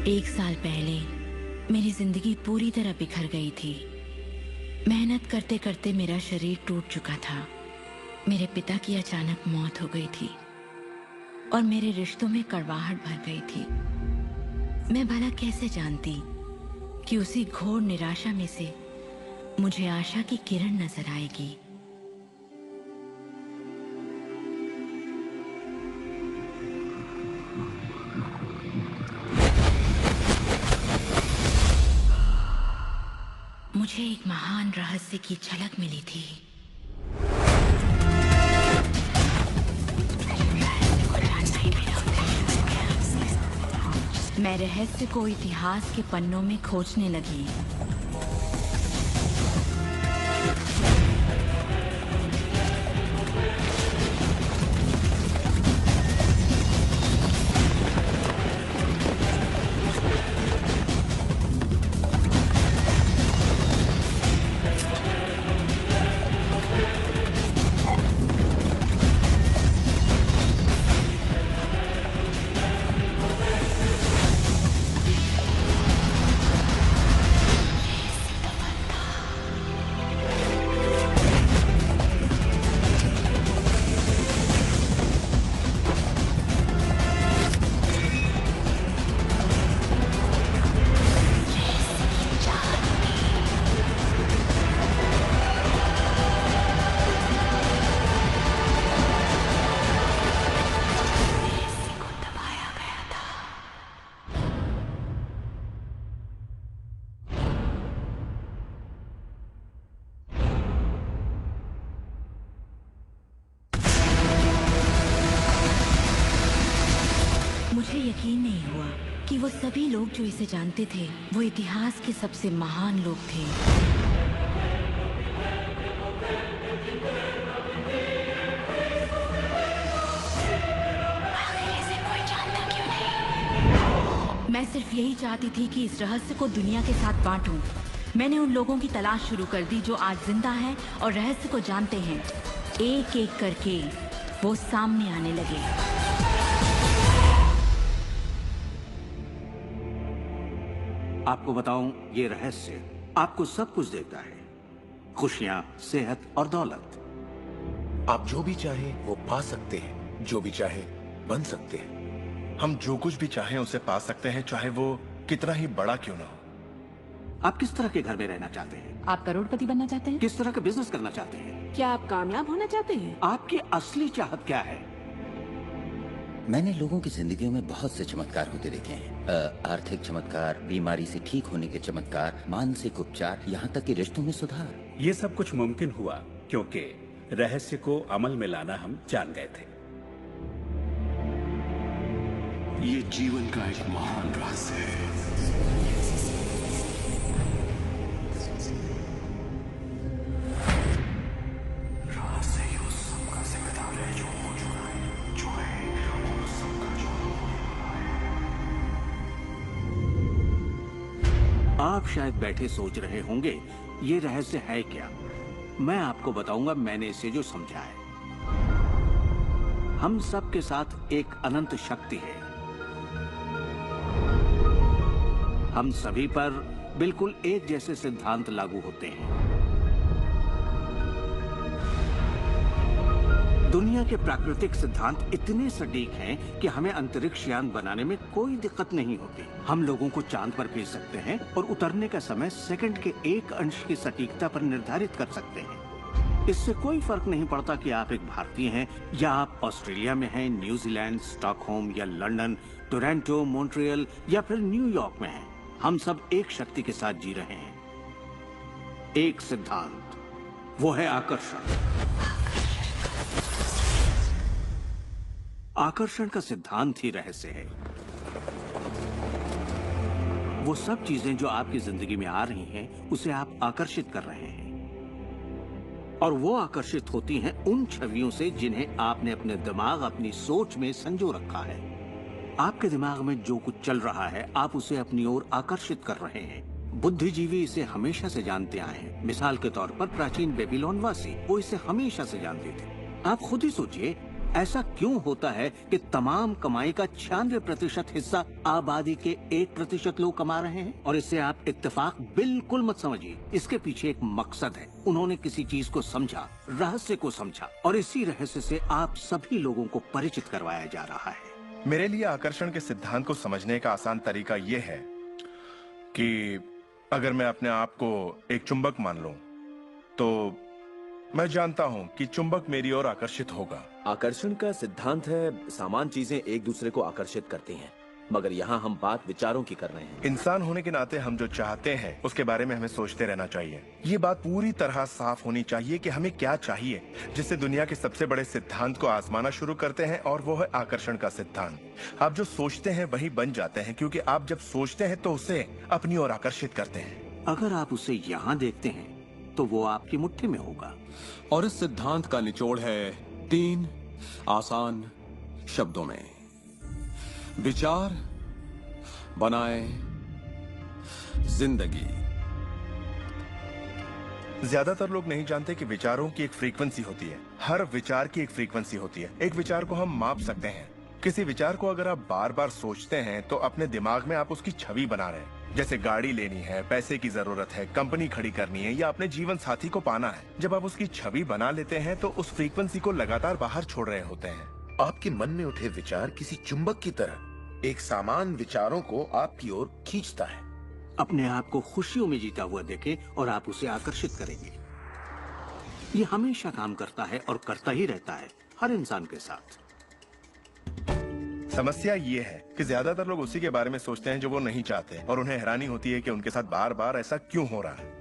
1 साल पहले मेरी जिंदगी पूरी तरह बिखर गई थी। मेहनत करते करते मेरा शरीर टूट चुका था। मेरे पिता की अचानक मौत हो गई थी और मेरे रिश्तों में कड़वाहट भर गई थी। मैं भला कैसे जानती कि उसी घोर निराशा में से मुझे आशा की किरण नजर आएगी। मुझे एक महान रहस्य की झलक मिली थी। मैं रहस्य को इतिहास के पन्नों में खोजने लगी। मुझे यकीन नहीं हुआ कि वो सभी लोग जो इसे जानते थे वो इतिहास के सबसे महान लोग थे। आखिर इसे कोई जानता क्यों नहीं? मैं सिर्फ यही चाहती थी कि इस रहस्य को दुनिया के साथ बांटूं। मैंने उन लोगों की तलाश शुरू कर दी जो आज जिंदा हैं और रहस्य को जानते हैं। एक एक करके वो सामने आने लगे। आपको बताऊं, ये रहस्य आपको सब कुछ देता है, खुशियां, सेहत और दौलत। आप जो भी चाहें वो पा सकते हैं, जो भी चाहे बन सकते हैं। हम जो कुछ भी चाहें उसे पा सकते हैं, चाहे वो कितना ही बड़ा क्यों ना हो। आप किस तरह के घर में रहना चाहते हैं? आप करोड़पति बनना चाहते हैं? किस तरह का बिजनेस करना चाहते हैं? क्या आप कामयाब होना चाहते हैं? आपकी असली चाहत क्या है? मैंने लोगों की जिंदगियों में बहुत से चमत्कार होते देखे हैं। आर्थिक चमत्कार, बीमारी से ठीक होने के चमत्कार, मानसिक उपचार, यहाँ तक कि रिश्तों में सुधार। ये सब कुछ मुमकिन हुआ क्योंकि रहस्य को अमल में लाना हम जान गए थे। ये जीवन का एक महान रहस्य है। आप शायद बैठे सोच रहे होंगे ये रहस्य है क्या। मैं आपको बताऊंगा मैंने इसे जो समझा है। हम सब के साथ एक अनंत शक्ति है। हम सभी पर बिल्कुल एक जैसे सिद्धांत लागू होते हैं। दुनिया के प्राकृतिक सिद्धांत इतने सटीक हैं कि हमें अंतरिक्ष यान बनाने में कोई दिक्कत नहीं होती। हम लोगों को चांद पर भेज सकते हैं और उतरने का समय सेकंड के 1 अंश की सटीकता पर निर्धारित कर सकते हैं। इससे कोई फर्क नहीं पड़ता कि आप एक भारतीय हैं या आप ऑस्ट्रेलिया में हैं, न्यूजीलैंड, स्टॉकहोम या लंदन, टोरंटो, मॉन्ट्रियल या फिर न्यूयॉर्क में हैं। हम सब एक शक्ति के साथ जी रहे हैं, एक सिद्धांत, वो है आकर्षण। आकर्षण का सिद्धांत ही रहस्य है। वो सब चीजें जो आपकी जिंदगी में आ रही हैं, उसे आप आकर्षित कर रहे हैं और वो आकर्षित होती हैं उन छवियों से जिन्हें आपने अपने दिमाग, अपनी सोच में संजो रखा है। आपके दिमाग में जो कुछ चल रहा है, आप उसे अपनी ओर आकर्षित कर रहे हैं। बुद्धिजीवी इसे हमेशा से जानते आए हैं। मिसाल के तौर पर प्राचीन बेबीलोन वासी, वो इसे हमेशा से जानते थे। आप खुद ही सोचिए, ऐसा क्यों होता है कि तमाम कमाई का 96% हिस्सा आबादी के 1% लोग कमा रहे हैं? और इससे आप इत्तेफाक बिल्कुल मत समझिए। इसके पीछे एक मकसद है। उन्होंने किसी चीज को समझा, रहस्य को समझा, और इसी रहस्य से आप सभी लोगों को परिचित करवाया जा रहा है। मेरे लिए आकर्षण के सिद्धांत को समझने का आसान तरीका यह है कि अगर मैं अपने आप को एक चुंबक मान लूं, तो मैं जानता हूं कि चुंबक मेरी ओर आकर्षित होगा। आकर्षण का सिद्धांत है समान चीजें एक दूसरे को आकर्षित करती हैं, मगर यहाँ हम बात विचारों की कर रहे हैं। इंसान होने के नाते हम जो चाहते हैं उसके बारे में हमें सोचते रहना चाहिए। ये बात पूरी तरह साफ होनी चाहिए कि हमें क्या चाहिए, जिससे दुनिया के सबसे बड़े सिद्धांत को आजमाना शुरू करते हैं, और वो है आकर्षण का सिद्धांत। आप जो सोचते हैं वही बन जाते हैं, क्योंकि आप जब सोचते हैं तो उसे अपनी ओर आकर्षित करते हैं। अगर आप उसे यहाँ देखते हैं तो वो आपकी मुट्ठी में होगा। और इस सिद्धांत का निचोड़ है 3 आसान शब्दों में: विचार बनाए जिंदगी। ज्यादातर लोग नहीं जानते कि विचारों की एक फ्रीक्वेंसी होती है। हर विचार की एक फ्रीक्वेंसी होती है। एक विचार को हम माप सकते हैं। किसी विचार को अगर आप बार बार सोचते हैं तो अपने दिमाग में आप उसकी छवि बना रहे हैं। जैसे गाड़ी लेनी है, पैसे की जरूरत है, कंपनी खड़ी करनी है, या अपने जीवन साथी को पाना है। जब आप उसकी छवि बना लेते हैं तो उस फ्रीक्वेंसी को लगातार बाहर छोड़ रहे होते हैं। आपके मन में उठे विचार किसी चुंबक की तरह एक सामान विचारों को आपकी ओर खींचता है। अपने आप को खुशियों में जीता हुआ देखें और आप उसे आकर्षित करेंगे। ये हमेशा काम करता है और करता ही रहता है, हर इंसान के साथ। समस्या ये है कि ज्यादातर लोग उसी के बारे में सोचते हैं जो वो नहीं चाहते, और उन्हें हैरानी होती है कि उनके साथ बार बार ऐसा क्यों हो रहा है।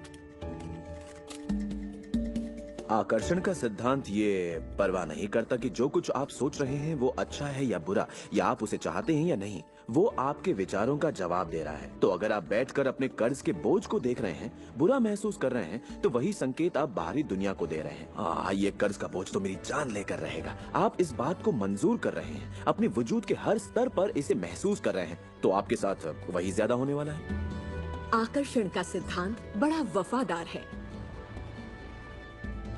आकर्षण का सिद्धांत ये परवाह नहीं करता कि जो कुछ आप सोच रहे हैं वो अच्छा है या बुरा, या आप उसे चाहते हैं या नहीं। वो आपके विचारों का जवाब दे रहा है। तो अगर आप बैठकर अपने कर्ज के बोझ को देख रहे हैं, बुरा महसूस कर रहे हैं, तो वही संकेत आप बाहरी दुनिया को दे रहे हैं। ये कर्ज का बोझ तो मेरी जान लेकर रहेगा। आप इस बात को मंजूर कर रहे हैं, अपने वजूद के हर स्तर पर इसे महसूस कर रहे हैं, तो आपके साथ वही ज्यादा होने वाला है। आकर्षण का सिद्धांत बड़ा वफादार है।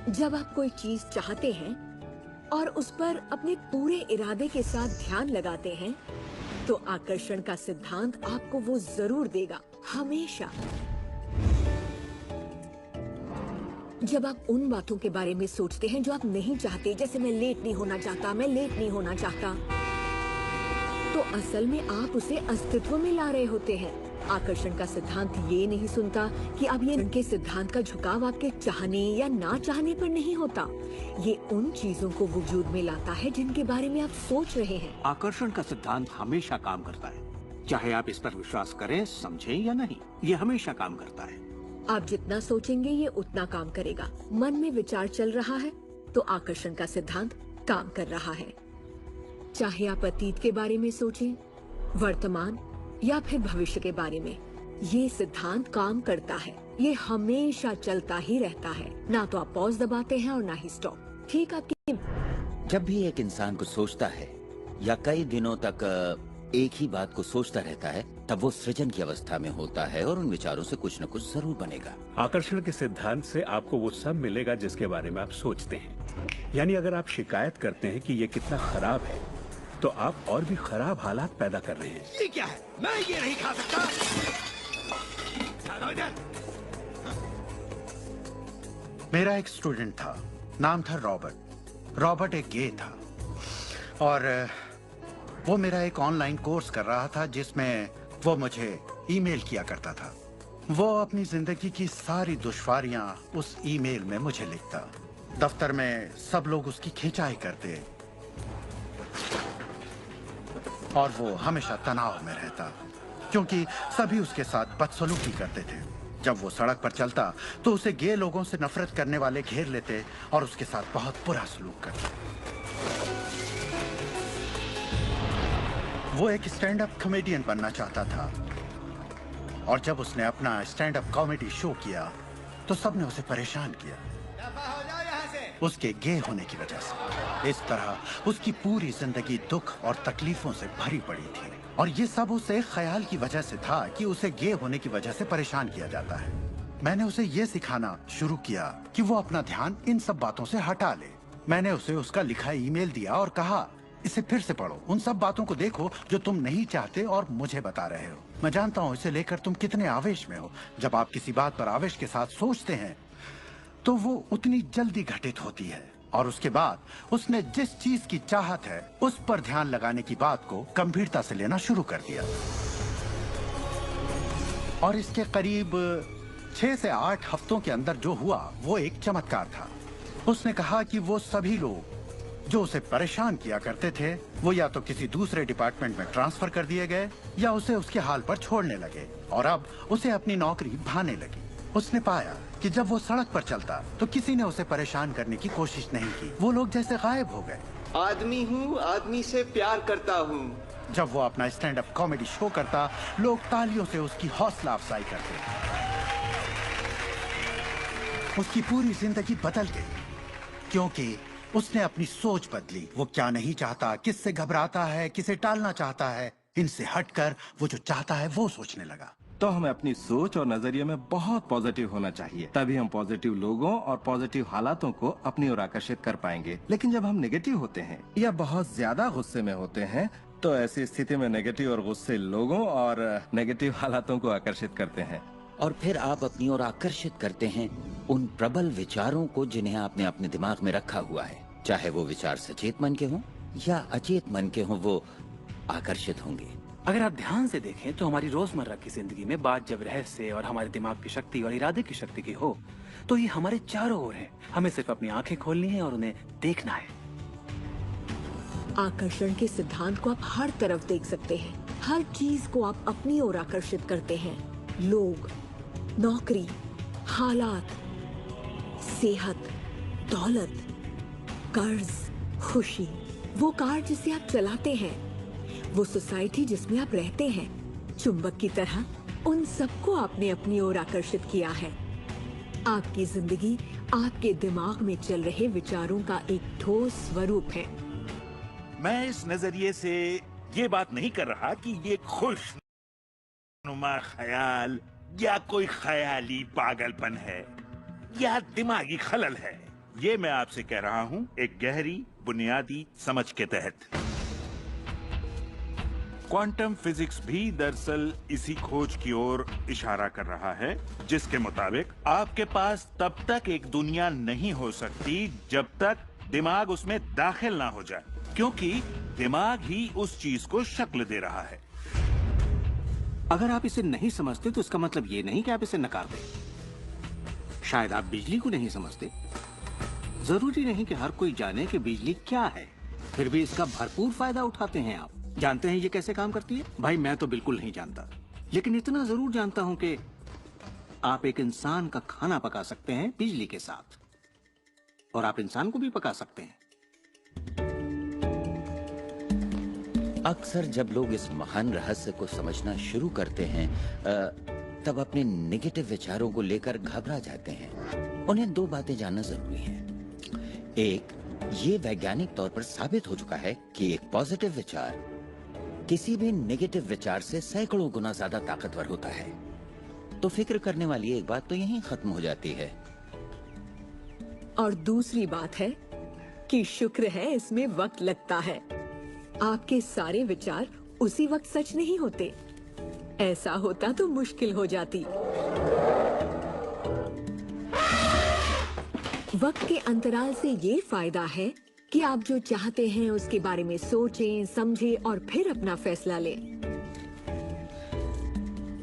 जब आप कोई चीज चाहते हैं और उस पर अपने पूरे इरादे के साथ ध्यान लगाते हैं, तो आकर्षण का सिद्धांत आपको वो जरूर देगा, हमेशा। जब आप उन बातों के बारे में सोचते हैं जो आप नहीं चाहते, जैसे मैं लेट नहीं होना चाहता, मैं लेट नहीं होना चाहता, तो असल में आप उसे अस्तित्व में ला रहे होते हैं। आकर्षण का सिद्धांत ये नहीं सुनता कि अब ये उनके सिद्धांत का झुकाव आपके चाहने या ना चाहने पर नहीं होता। ये उन चीजों को वजूद में लाता है जिनके बारे में आप सोच रहे हैं। आकर्षण का सिद्धांत हमेशा काम करता है, चाहे आप इस पर विश्वास करें, समझें या नहीं। ये हमेशा काम करता है। आप जितना सोचेंगे ये उतना काम करेगा। मन में विचार चल रहा है तो आकर्षण का सिद्धांत काम कर रहा है। चाहे आप अतीत के बारे में सोचें, वर्तमान या फिर भविष्य के बारे में, ये सिद्धांत काम करता है। ये हमेशा चलता ही रहता है। ना तो आप पॉज दबाते हैं और ना ही स्टॉप। ठीक आपकी। जब भी एक इंसान को सोचता है या कई दिनों तक एक ही बात को सोचता रहता है, तब वो सृजन की अवस्था में होता है और उन विचारों से कुछ न कुछ जरूर बनेगा। आकर्षण के सिद्धांत से आपको वो सब मिलेगा जिसके बारे में आप सोचते हैं। यानी अगर आप शिकायत करते हैं कि ये कितना खराब है, तो आप और भी खराब हालात पैदा कर रहे हैं। ये क्या है? मैं ये नहीं खा सकता। मेरा एक स्टूडेंट था, नाम था रॉबर्ट। रॉबर्ट एक गे था और वो मेरा एक ऑनलाइन कोर्स कर रहा था जिसमें वो मुझे ईमेल किया करता था। वो अपनी जिंदगी की सारी दुश्वारियां उस ईमेल में मुझे लिखता। दफ्तर में सब लोग उसकी खिंचाई करते और वो हमेशा तनाव में रहता क्योंकि सभी उसके साथ बदसलूकी करते थे। जब वो सड़क पर चलता तो उसे गे लोगों से नफरत करने वाले घेर लेते और उसके साथ बहुत बुरा सलूक करते। वो एक स्टैंड अप कॉमेडियन बनना चाहता था और जब उसने अपना स्टैंड अप कॉमेडी शो किया तो सबने उसे परेशान किया उसके गे होने की वजह से। इस तरह उसकी पूरी जिंदगी दुख और तकलीफों से भरी पड़ी थी और ये सब उसे ख्याल की वजह से था कि उसे गे होने की वजह से परेशान किया जाता है। मैंने उसे ये सिखाना शुरू किया कि वो अपना ध्यान इन सब बातों से हटा ले। मैंने उसे उसका लिखा ईमेल दिया और कहा, इसे फिर से पढ़ो, उन सब बातों को देखो जो तुम नहीं चाहते और मुझे बता रहे हो। मैं जानता हूँ इसे लेकर तुम कितने आवेश में हो। जब आप किसी बात पर आवेश के साथ सोचते हैं तो वो उतनी जल्दी घटित होती है। और उसके बाद उसने जिस चीज की चाहत है उस पर ध्यान लगाने की बात को गंभीरता से लेना शुरू कर दिया। और इसके करीब 6 से 8 हफ्तों के अंदर जो हुआ वो एक चमत्कार था। उसने कहा कि वो सभी लोग जो उसे परेशान किया करते थे वो या तो किसी दूसरे डिपार्टमेंट में ट्रांसफर कर दिए गए या उसे उसके हाल पर छोड़ने लगे और अब उसे अपनी नौकरी भाने लगी। उसने पाया कि जब वो सड़क पर चलता तो किसी ने उसे परेशान करने की कोशिश नहीं की। वो लोग जैसे गायब हो गए। आदमी हूँ, आदमी से प्यार करता हूँ। जब वो अपना स्टैंड अप कॉमेडी शो करता, लोग तालियों से उसकी हौसला अफजाई करते। उसकी पूरी जिंदगी बदल गई क्योंकि उसने अपनी सोच बदली। वो क्या नहीं चाहता, किससे घबराता है, किसे टालना चाहता है, इनसे हटकर वो जो चाहता है वो सोचने लगा। तो हमें अपनी सोच और नजरिए में बहुत पॉजिटिव होना चाहिए, तभी हम पॉजिटिव लोगों और पॉजिटिव हालातों को अपनी ओर आकर्षित कर पाएंगे। लेकिन जब हम नेगेटिव होते हैं या बहुत ज्यादा गुस्से में होते हैं तो ऐसी स्थिति में नेगेटिव और गुस्से लोगों और नेगेटिव हालातों को आकर्षित करते हैं और फिर आप अपनी ओर आकर्षित करते हैं उन प्रबल विचारों को जिन्हें आपने अपने दिमाग में रखा हुआ है। चाहे वो विचार सचेत मन के हों या अचेत मन के हों, वो आकर्षित होंगे। अगर आप ध्यान से देखें तो हमारी रोजमर्रा की जिंदगी में बात जब रहस्य और हमारे दिमाग की शक्ति और इरादे की शक्ति की हो तो ये हमारे चारों ओर है। हमें सिर्फ अपनी आंखें खोलनी है और उन्हें देखना है। आकर्षण के सिद्धांत को आप हर तरफ देख सकते हैं। हर चीज को आप अपनी ओर आकर्षित करते हैं। लोग, नौकरी, हालात, सेहत, दौलत, कर्ज, खुशी, वो कार जिसे आप चलाते हैं, वो सोसाइटी जिसमें आप रहते हैं, चुंबक की तरह उन सबको आपने अपनी ओर आकर्षित किया है। आपकी जिंदगी आपके दिमाग में चल रहे विचारों का एक ठोस स्वरूप है। मैं इस नजरिए से ये बात नहीं कर रहा कि ये खुशनुमा ख्याल या कोई ख्याली पागलपन है या दिमागी खलल है। ये मैं आपसे कह रहा हूँ एक गहरी बुनियादी समझ के तहत। क्वांटम फिजिक्स भी दरअसल इसी खोज की ओर इशारा कर रहा है जिसके मुताबिक आपके पास तब तक एक दुनिया नहीं हो सकती जब तक दिमाग उसमें दाखिल ना हो जाए, क्योंकि दिमाग ही उस चीज को शक्ल दे रहा है। अगर आप इसे नहीं समझते तो इसका मतलब ये नहीं कि आप इसे नकार दें। शायद आप बिजली को नहीं समझते। जरूरी नहीं कि हर कोई जाने कि बिजली क्या है, फिर भी इसका भरपूर फायदा उठाते हैं आप। जानते हैं ये कैसे काम करती है? भाई मैं तो बिल्कुल नहीं जानता, लेकिन इतना जरूर जानता हूं कि आप एक इंसान का खाना पका सकते हैं बिजली के साथ, और आप इंसान को भी पका सकते हैं। अक्सर जब लोग इस महान रहस्य को समझना शुरू करते हैं तब अपने नेगेटिव विचारों को लेकर घबरा जाते हैं। उन्हें दो बातें जानना जरूरी है। एक, ये वैज्ञानिक तौर पर साबित हो चुका है कि एक पॉजिटिव विचार किसी भी नेगेटिव विचार से सैकड़ों गुना ज्यादा ताकतवर होता है। तो फिक्र करने वाली एक बात तो यहीं खत्म हो जाती है। और दूसरी बात है कि शुक्र है इसमें वक्त लगता है। आपके सारे विचार उसी वक्त सच नहीं होते। ऐसा होता तो मुश्किल हो जाती। वक्त के अंतराल से ये फायदा है कि आप जो चाहते हैं उसके बारे में सोचें, समझें और फिर अपना फैसला लें।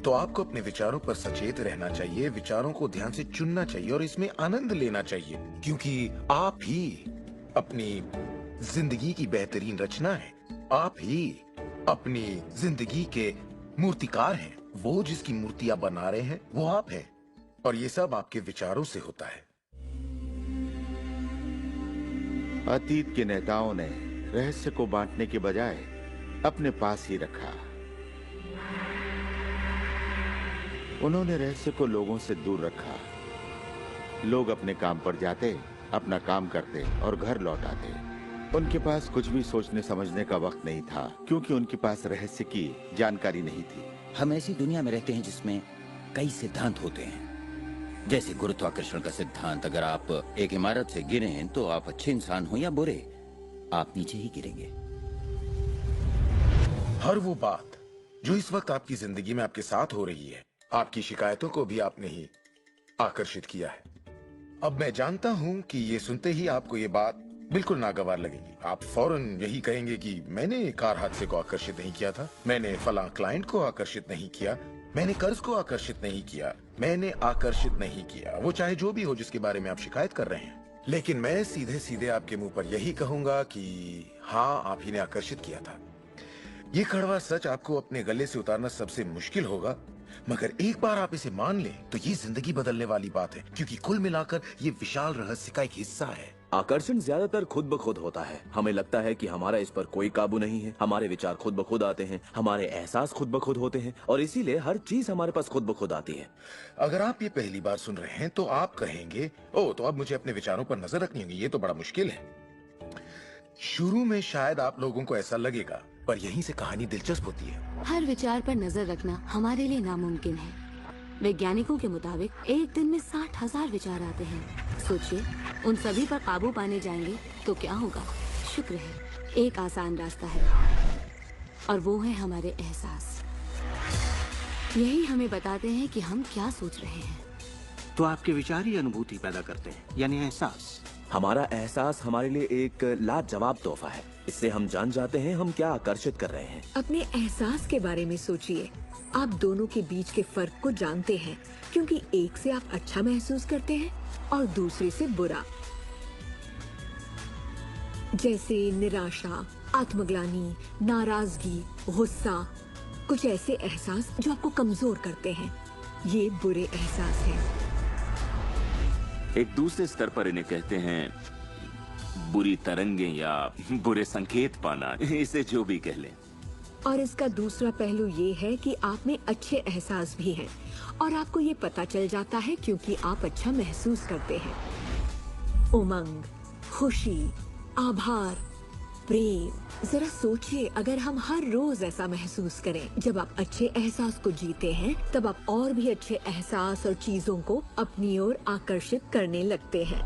तो आपको अपने विचारों पर सचेत रहना चाहिए, विचारों को ध्यान से चुनना चाहिए और इसमें आनंद लेना चाहिए, क्योंकि आप ही अपनी जिंदगी की बेहतरीन रचना है। आप ही अपनी जिंदगी के मूर्तिकार हैं। वो जिसकी मूर्ति आप बना रहे हैं वो आप हैं, और ये सब आपके विचारों से होता है। अतीत के नेताओं ने रहस्य को बांटने के बजाय अपने पास ही रखा। उन्होंने रहस्य को लोगों से दूर रखा। लोग अपने काम पर जाते, अपना काम करते और घर लौट आते। उनके पास कुछ भी सोचने समझने का वक्त नहीं था, क्योंकि उनके पास रहस्य की जानकारी नहीं थी। हम ऐसी दुनिया में रहते हैं जिसमें कई सिद्धांत होते हैं, जैसे गुरुत्वाकर्षण का सिद्धांत, अगर आप एक इमारत से गिरे तो आप अच्छे इंसान हो या बुरे, आप नीचे ही गिरेंगे। हर वो बात जो इस वक्त आपकी जिंदगी में आपके साथ हो रही है, आपकी शिकायतों को भी आपने ही आकर्षित किया है। अब मैं जानता हूं कि ये सुनते ही आपको ये बात बिल्कुल नागवार लगेगी। आप फौरन यही कहेंगे कि मैंने कार हादसे को आकर्षित नहीं किया था, मैंने फलां क्लाइंट को आकर्षित नहीं किया, मैंने कर्ज को आकर्षित नहीं किया, मैंने आकर्षित नहीं किया, वो चाहे जो भी हो जिसके बारे में आप शिकायत कर रहे हैं। लेकिन मैं सीधे सीधे आपके मुंह पर यही कहूंगा कि हाँ, आप ही ने आकर्षित किया था। ये कड़वा सच आपको अपने गले से उतारना सबसे मुश्किल होगा, मगर एक बार आप इसे मान लें तो ये जिंदगी बदलने वाली बात है, क्योंकि कुल मिलाकर ये विशाल रहस्य का एक हिस्सा है। आकर्षण ज्यादातर खुद ब खुद होता है। हमें लगता है कि हमारा इस पर कोई काबू नहीं है, हमारे विचार खुद ब खुद आते हैं, हमारे एहसास खुद ब खुद होते हैं, और इसीलिए हर चीज हमारे पास खुद ब खुद आती है। अगर आप ये पहली बार सुन रहे हैं तो आप कहेंगे, ओह, तो अब मुझे अपने विचारों पर नजर रखनी होगी, ये तो बड़ा मुश्किल है। शुरू में शायद आप लोगों को ऐसा लगेगा, पर यहीं से कहानी दिलचस्प होती है। हर विचार पर नजर रखना हमारे लिए नामुमकिन है। वैज्ञानिकों के मुताबिक एक दिन में 60,000 विचार आते हैं। सोचिए, उन सभी पर काबू पाने जाएंगे तो क्या होगा? शुक्र है, एक आसान रास्ता है, और वो है हमारे एहसास। यही हमें बताते हैं कि हम क्या सोच रहे हैं। तो आपके विचार ही अनुभूति पैदा करते हैं, यानी एहसास। हमारा एहसास हमारे लिए एक लाजवाब तोहफा है। इससे हम जान जाते हैं हम क्या आकर्षित कर रहे हैं। अपने एहसास के बारे में सोचिए। आप दोनों के बीच के फर्क को जानते हैं, क्योंकि एक से आप अच्छा महसूस करते हैं और दूसरे से बुरा। जैसे निराशा, आत्मग्लानि, नाराजगी, गुस्सा, कुछ ऐसे एहसास जो आपको कमजोर करते हैं, ये बुरे एहसास हैं। एक दूसरे स्तर पर इन्हें कहते हैं बुरी तरंगें या बुरे संकेत पाना, इसे जो भी कह लें। और इसका दूसरा पहलू ये है कि आप में अच्छे एहसास भी हैं, और आपको ये पता चल जाता है क्योंकि आप अच्छा महसूस करते हैं। उमंग, खुशी, आभार, प्रेम। जरा सोचिए, अगर हम हर रोज ऐसा महसूस करें। जब आप अच्छे एहसास को जीते हैं, तब आप और भी अच्छे एहसास और चीजों को अपनी ओर आकर्षित करने लगते हैं।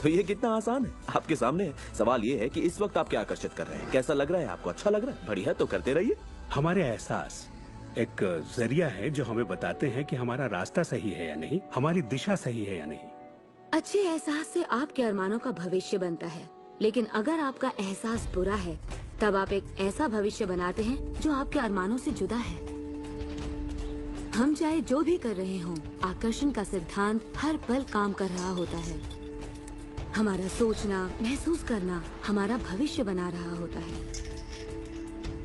तो ये कितना आसान है, आपके सामने है। सवाल ये है कि इस वक्त आप क्या आकर्षित कर रहे हैं? कैसा लग रहा है आपको? अच्छा लग रहा है? बढ़िया, तो करते रहिए। हमारे एहसास एक जरिया है जो हमें बताते हैं कि हमारा रास्ता सही है या नहीं, हमारी दिशा सही है या नहीं। अच्छे एहसास से आपके अरमानों का भविष्य बनता है, लेकिन अगर आपका एहसास बुरा है, तब आप एक ऐसा भविष्य बनाते हैं जो आपके अरमानों से जुदा है। हम चाहे जो भी कर रहे हों, आकर्षण का सिद्धांत हर पल काम कर रहा होता है। हमारा सोचना, महसूस करना हमारा भविष्य बना रहा होता है।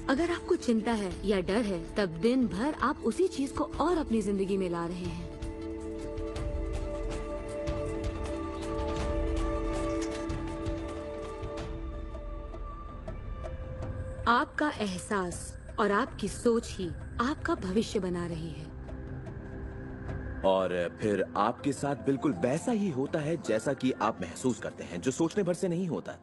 अगर आपको चिंता है या डर है, तब दिन भर आप उसी चीज को और अपनी जिंदगी में ला रहे हैं। आपका एहसास और आपकी सोच ही आपका भविष्य बना रही है। और फिर आपके साथ बिल्कुल वैसा ही होता है जैसा कि आप महसूस करते हैं, जो सोचने भर से नहीं होता।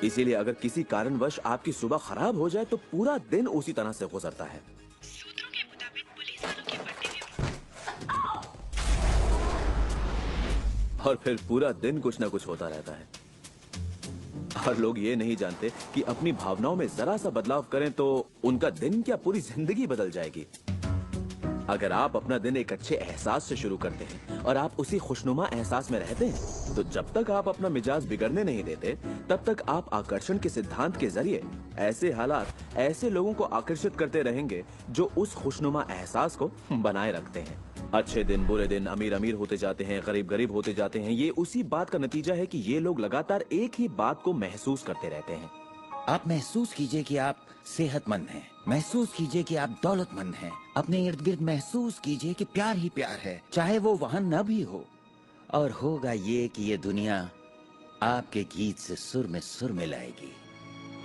इसीलिए अगर किसी कारणवश आपकी सुबह खराब हो जाए तो पूरा दिन उसी तरह से गुजरता है। सूत्रों के मुताबिक पुलिस वालों के पट्टे में और फिर पूरा दिन कुछ ना कुछ होता रहता है। और लोग ये नहीं जानते कि अपनी भावनाओं में जरा सा बदलाव करें तो उनका दिन क्या पूरी जिंदगी बदल जाएगी। अगर आप अपना दिन एक अच्छे एहसास से शुरू करते हैं और आप उसी खुशनुमा एहसास में रहते हैं, तो जब तक आप अपना मिजाज बिगड़ने नहीं देते, तब तक आप आकर्षण के सिद्धांत के जरिए ऐसे हालात, ऐसे लोगों को आकर्षित करते रहेंगे जो उस खुशनुमा एहसास को बनाए रखते हैं। अच्छे दिन, बुरे दिन, अमीर अमीर होते जाते हैं, गरीब गरीब होते जाते हैं। ये उसी बात का नतीजा है कि ये लोग लगातार एक ही बात को महसूस करते रहते हैं। आप महसूस कीजिए कि आप सेहतमंद हैं, महसूस कीजिए कि आप दौलतमंद हैं, अपने इर्द गिर्द महसूस कीजिए कि प्यार ही प्यार है, चाहे वो वहाँ न भी हो। और होगा ये कि ये दुनिया आपके गीत से सुर में सुर मिलाएगी,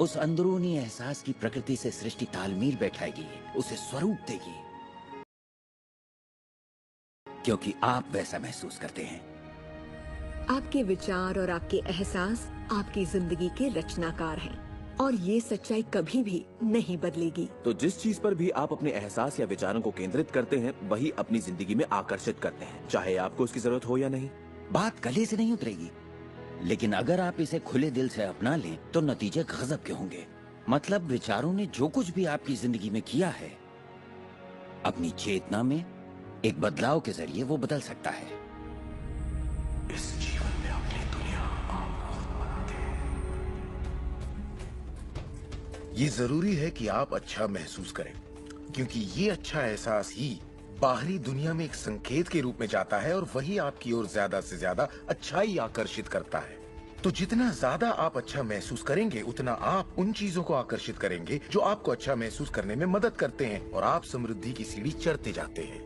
उस अंदरूनी एहसास की प्रकृति से सृष्टि तालमेल बैठाएगी, उसे स्वरूप देगी, क्योंकि आप वैसा महसूस करते हैं। आपके विचार और आपके एहसास आपकी जिंदगी के रचनाकार हैं, और ये सच्चाई कभी भी नहीं बदलेगी। तो जिस चीज पर भी आप अपने एहसास या विचारों को केंद्रित करते हैं वही अपनी जिंदगी में आकर्षित करते हैं, चाहे आपको उसकी जरूरत हो या नहीं। बात गले से नहीं उतरेगी, लेकिन अगर आप इसे खुले दिल से अपना लें तो नतीजे गजब के होंगे। मतलब विचारों ने जो कुछ भी आपकी जिंदगी में किया है, अपनी चेतना में एक बदलाव के जरिए वो बदल सकता है। इस जीवन में अपनी दुनिया आप खुद बनाते हैं। ये जरूरी है कि आप अच्छा महसूस करें, क्योंकि ये अच्छा एहसास ही बाहरी दुनिया में एक संकेत के रूप में जाता है और वही आपकी ओर ज्यादा से ज्यादा अच्छाई आकर्षित करता है। तो जितना ज्यादा आप अच्छा महसूस करेंगे उतना आप उन चीजों को आकर्षित करेंगे जो आपको अच्छा महसूस करने में मदद करते हैं और आप समृद्धि की सीढ़ी चढ़ते जाते हैं।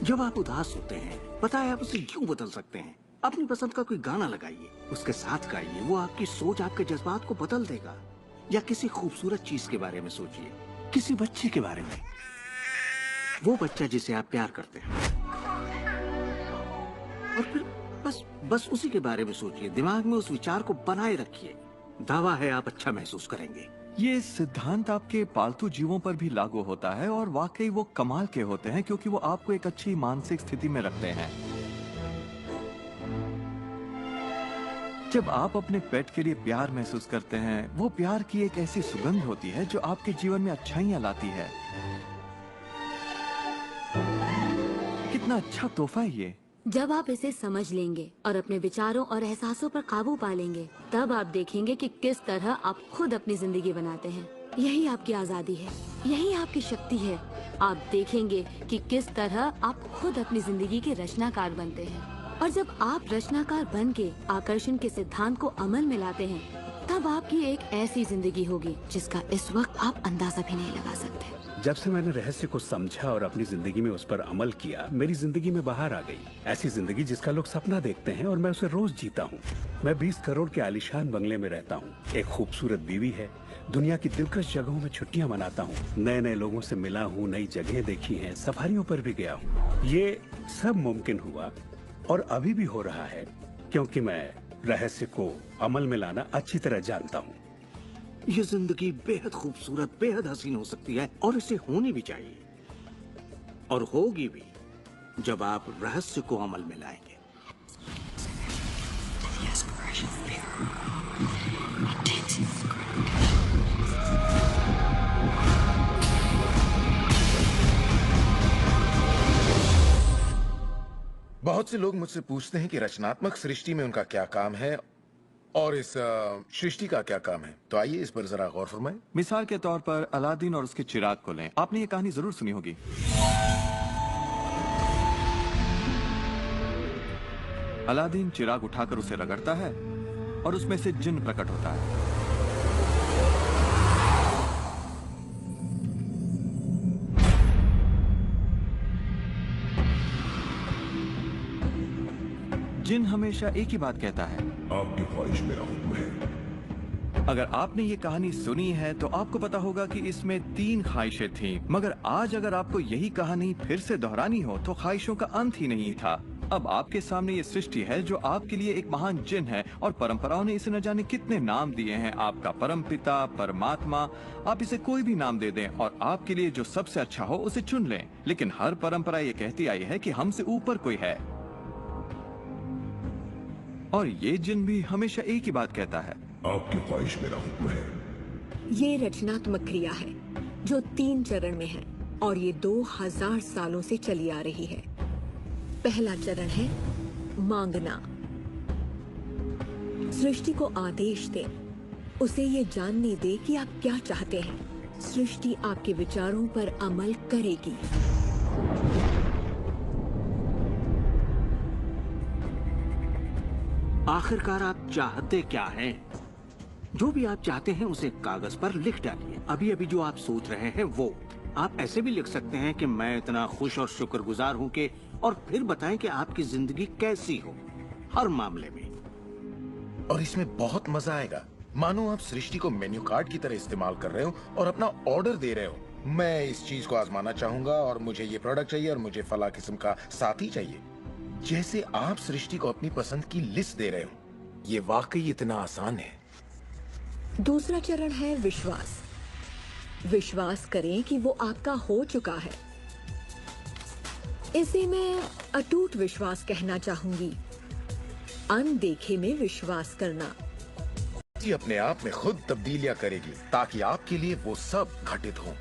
जब आप उदास होते हैं, पता है आप उसे क्यों बदल सकते हैं? अपनी पसंद का कोई गाना लगाइए, उसके साथ गाइए, वो आपकी सोच, आपके जज्बात को बदल देगा। या किसी खूबसूरत चीज के बारे में सोचिए, किसी बच्चे के बारे में, वो बच्चा जिसे आप प्यार करते हैं, और फिर बस उसी के बारे में सोचिए। दिमाग में उस विचार को बनाए रखिए। दावा है आप अच्छा महसूस करेंगे। ये सिद्धांत आपके पालतू जीवों पर भी लागू होता है और वाकई वो कमाल के होते हैं, क्योंकि वो आपको एक अच्छी मानसिक स्थिति में रखते हैं। जब आप अपने पेट के लिए प्यार महसूस करते हैं, वो प्यार की एक ऐसी सुगंध होती है जो आपके जीवन में अच्छाइयाँ लाती है। कितना अच्छा तोहफा है ये। जब आप इसे समझ लेंगे और अपने विचारों और एहसासों पर काबू पा लेंगे, तब आप देखेंगे कि किस तरह आप खुद अपनी जिंदगी बनाते हैं। यही आपकी आजादी है, यही आपकी शक्ति है। आप देखेंगे कि किस तरह आप खुद अपनी जिंदगी के रचनाकार बनते हैं। और जब आप रचनाकार बन के आकर्षण के सिद्धांत को अमल में लाते हैं, तब आपकी एक ऐसी जिंदगी होगी जिसका इस वक्त आप अंदाजा भी नहीं लगा सकते। जब से मैंने रहस्य को समझा और अपनी जिंदगी में उस पर अमल किया, मेरी जिंदगी में बाहर आ गई ऐसी जिंदगी जिसका लोग सपना देखते हैं और मैं उसे रोज जीता हूँ। मैं 20 करोड़ के आलीशान बंगले में रहता हूँ, एक खूबसूरत बीवी है, दुनिया की दिलकश जगहों में छुट्टियां मनाता हूँ, नए नए लोगों से मिला हूँ, नई जगह देखी हैं, सफारियों पर भी गया हूँ। ये सब मुमकिन हुआ और अभी भी हो रहा है क्योंकि मैं रहस्य को अमल में लाना अच्छी तरह जानता हूँ। ये जिंदगी बेहद खूबसूरत, बेहद हसीन हो सकती है और इसे होनी भी चाहिए, और होगी भी जब आप रहस्य को अमल में लाएंगे। बहुत से लोग मुझसे पूछते हैं कि रचनात्मक सृष्टि में उनका क्या काम है और इस सृष्टि का क्या काम है। तो आइए इस पर जरा गौर फरमाएं। मिसाल के तौर पर अलादीन और उसके चिराग को लें। आपने ये कहानी जरूर सुनी होगी। अलादीन चिराग उठाकर उसे रगड़ता है और उसमें से जिन्न प्रकट होता है। जिन हमेशा एक ही बात कहता है, आपकी ख्वाहिश मेरा हुक्म है। अगर आपने ये कहानी सुनी है तो आपको पता होगा कि इसमें 3 ख्वाहिशें थीं, मगर आज अगर आपको यही कहानी फिर से दोहरानी हो तो ख्वाहिशों का अंत ही नहीं था। अब आपके सामने ये सृष्टि है जो आपके लिए एक महान जिन है और परंपराओं ने इसे न जाने कितने नाम दिए हैं। आपका परमपिता, परमात्मा, आप इसे कोई भी नाम दे दें और आपके लिए जो सबसे अच्छा हो उसे चुन लें। लेकिन हर परंपरा ये कहती आई है कि हमसे ऊपर कोई है, और ये जिन भी हमेशा एक ही बात कहता है, आपकी ख्वाहिश मेरा हुक्म है। ये रचनात्मक क्रिया है जो 3 चरण में है और ये 2000 सालों से चली आ रही है। पहला चरण है मांगना। सृष्टि को आदेश दे, उसे ये जानने दे कि आप क्या चाहते हैं। सृष्टि आपके विचारों पर अमल करेगी। आखिरकार आप चाहते क्या हैं? जो भी आप चाहते हैं उसे कागज पर लिख डालिए। अभी अभी जो आप सोच रहे हैं वो आप ऐसे भी लिख सकते हैं कि मैं इतना खुश और शुक्रगुजार हूं कि, और फिर बताएं कि आपकी जिंदगी कैसी हो हर मामले में। और इसमें बहुत मजा आएगा। मानो आप सृष्टि को मेन्यू कार्ड की तरह इस्तेमाल कर रहे हो और अपना ऑर्डर दे रहे हो। मैं इस चीज को आजमाना चाहूंगा और मुझे ये प्रोडक्ट चाहिए और मुझे फला किस्म का साथी चाहिए। जैसे आप सृष्टि को अपनी पसंद की लिस्ट दे रहे हो। ये वाकई इतना आसान है। दूसरा चरण है विश्वास। विश्वास करें कि वो आपका हो चुका है। इसे मैं अटूट विश्वास कहना चाहूंगी। अनदेखे में विश्वास करना। जी अपने आप में खुद तब्दीलियां करेगी ताकि आपके लिए वो सब घटित हो।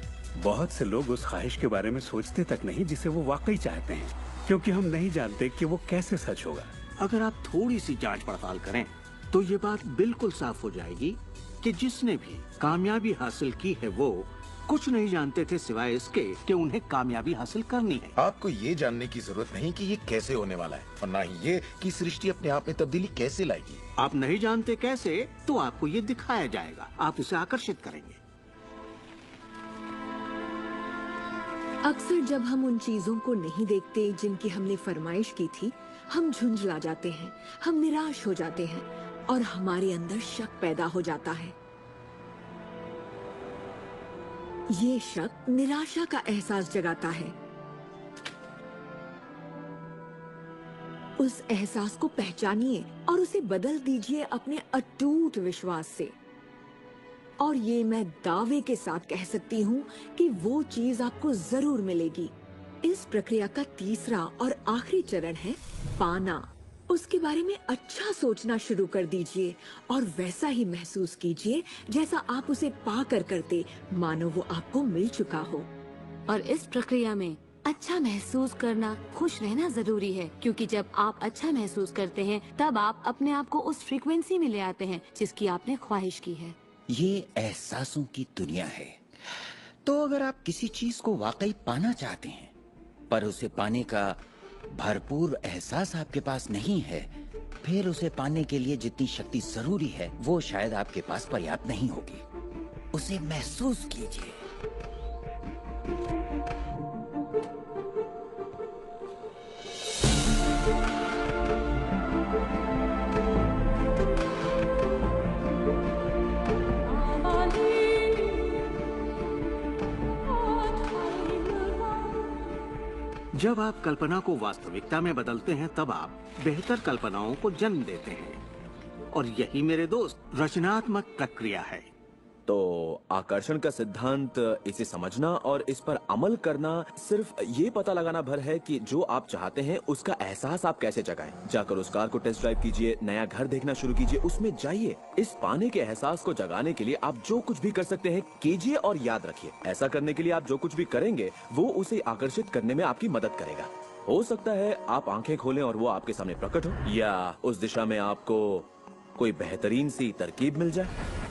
बहुत से लोग उस ख्वाहिश के बारे में सोचते तक नहीं जिसे वो वाकई चाहते हैं, क्योंकि हम नहीं जानते कि वो कैसे सच होगा। अगर आप थोड़ी सी जांच पड़ताल करें तो ये बात बिल्कुल साफ हो जाएगी कि जिसने भी कामयाबी हासिल की है वो कुछ नहीं जानते थे सिवाय इसके कि उन्हें कामयाबी हासिल करनी है। आपको ये जानने की जरूरत नहीं कि ये कैसे होने वाला है और ना ही ये कि सृष्टि अपने आप में तब्दीली कैसे लाएगी। आप नहीं जानते कैसे, तो आपको ये दिखाया जाएगा, आप उसे आकर्षित करेंगे। अक्सर जब हम उन चीजों को नहीं देखते जिनकी हमने फरमाइश की थी, हम झुंझला जाते हैं, हम निराश हो जाते हैं और हमारे अंदर शक पैदा हो जाता है। ये शक निराशा का एहसास जगाता है। उस एहसास को पहचानिए और उसे बदल दीजिए अपने अटूट विश्वास से। और ये मैं दावे के साथ कह सकती हूँ कि वो चीज आपको जरूर मिलेगी। इस प्रक्रिया का तीसरा और आखिरी चरण है पाना। उसके बारे में अच्छा सोचना शुरू कर दीजिए और वैसा ही महसूस कीजिए जैसा आप उसे पाकर करते, मानो वो आपको मिल चुका हो। और इस प्रक्रिया में अच्छा महसूस करना, खुश रहना जरूरी है, क्योंकि जब आप अच्छा महसूस करते हैं तब आप अपने आप को उस फ्रीक्वेंसी में ले आते हैं जिसकी आपने ख्वाहिश की है। ये एहसासों की दुनिया है। तो अगर आप किसी चीज को वाकई पाना चाहते हैं पर उसे पाने का भरपूर एहसास आपके पास नहीं है, फिर उसे पाने के लिए जितनी शक्ति जरूरी है वो शायद आपके पास पर्याप्त नहीं होगी। उसे महसूस कीजिए। जब आप कल्पना को वास्तविकता में बदलते हैं तब आप बेहतर कल्पनाओं को जन्म देते हैं, और यही मेरे दोस्त रचनात्मक प्रक्रिया है। तो आकर्षण का सिद्धांत, इसे समझना और इस पर अमल करना सिर्फ ये पता लगाना भर है कि जो आप चाहते हैं उसका एहसास आप कैसे जगाएं। जाकर उस कार को टेस्ट ड्राइव कीजिए, नया घर देखना शुरू कीजिए, उसमें जाइए। इस पाने के एहसास को जगाने के लिए आप जो कुछ भी कर सकते हैं कीजिए और याद रखिए, ऐसा करने के लिए आप जो कुछ भी करेंगे वो उसे आकर्षित करने में आपकी मदद करेगा। हो सकता है आप आंखें खोलें और वो आपके सामने प्रकट हो, या उस दिशा में आपको कोई बेहतरीन सी तरकीब मिल जाए।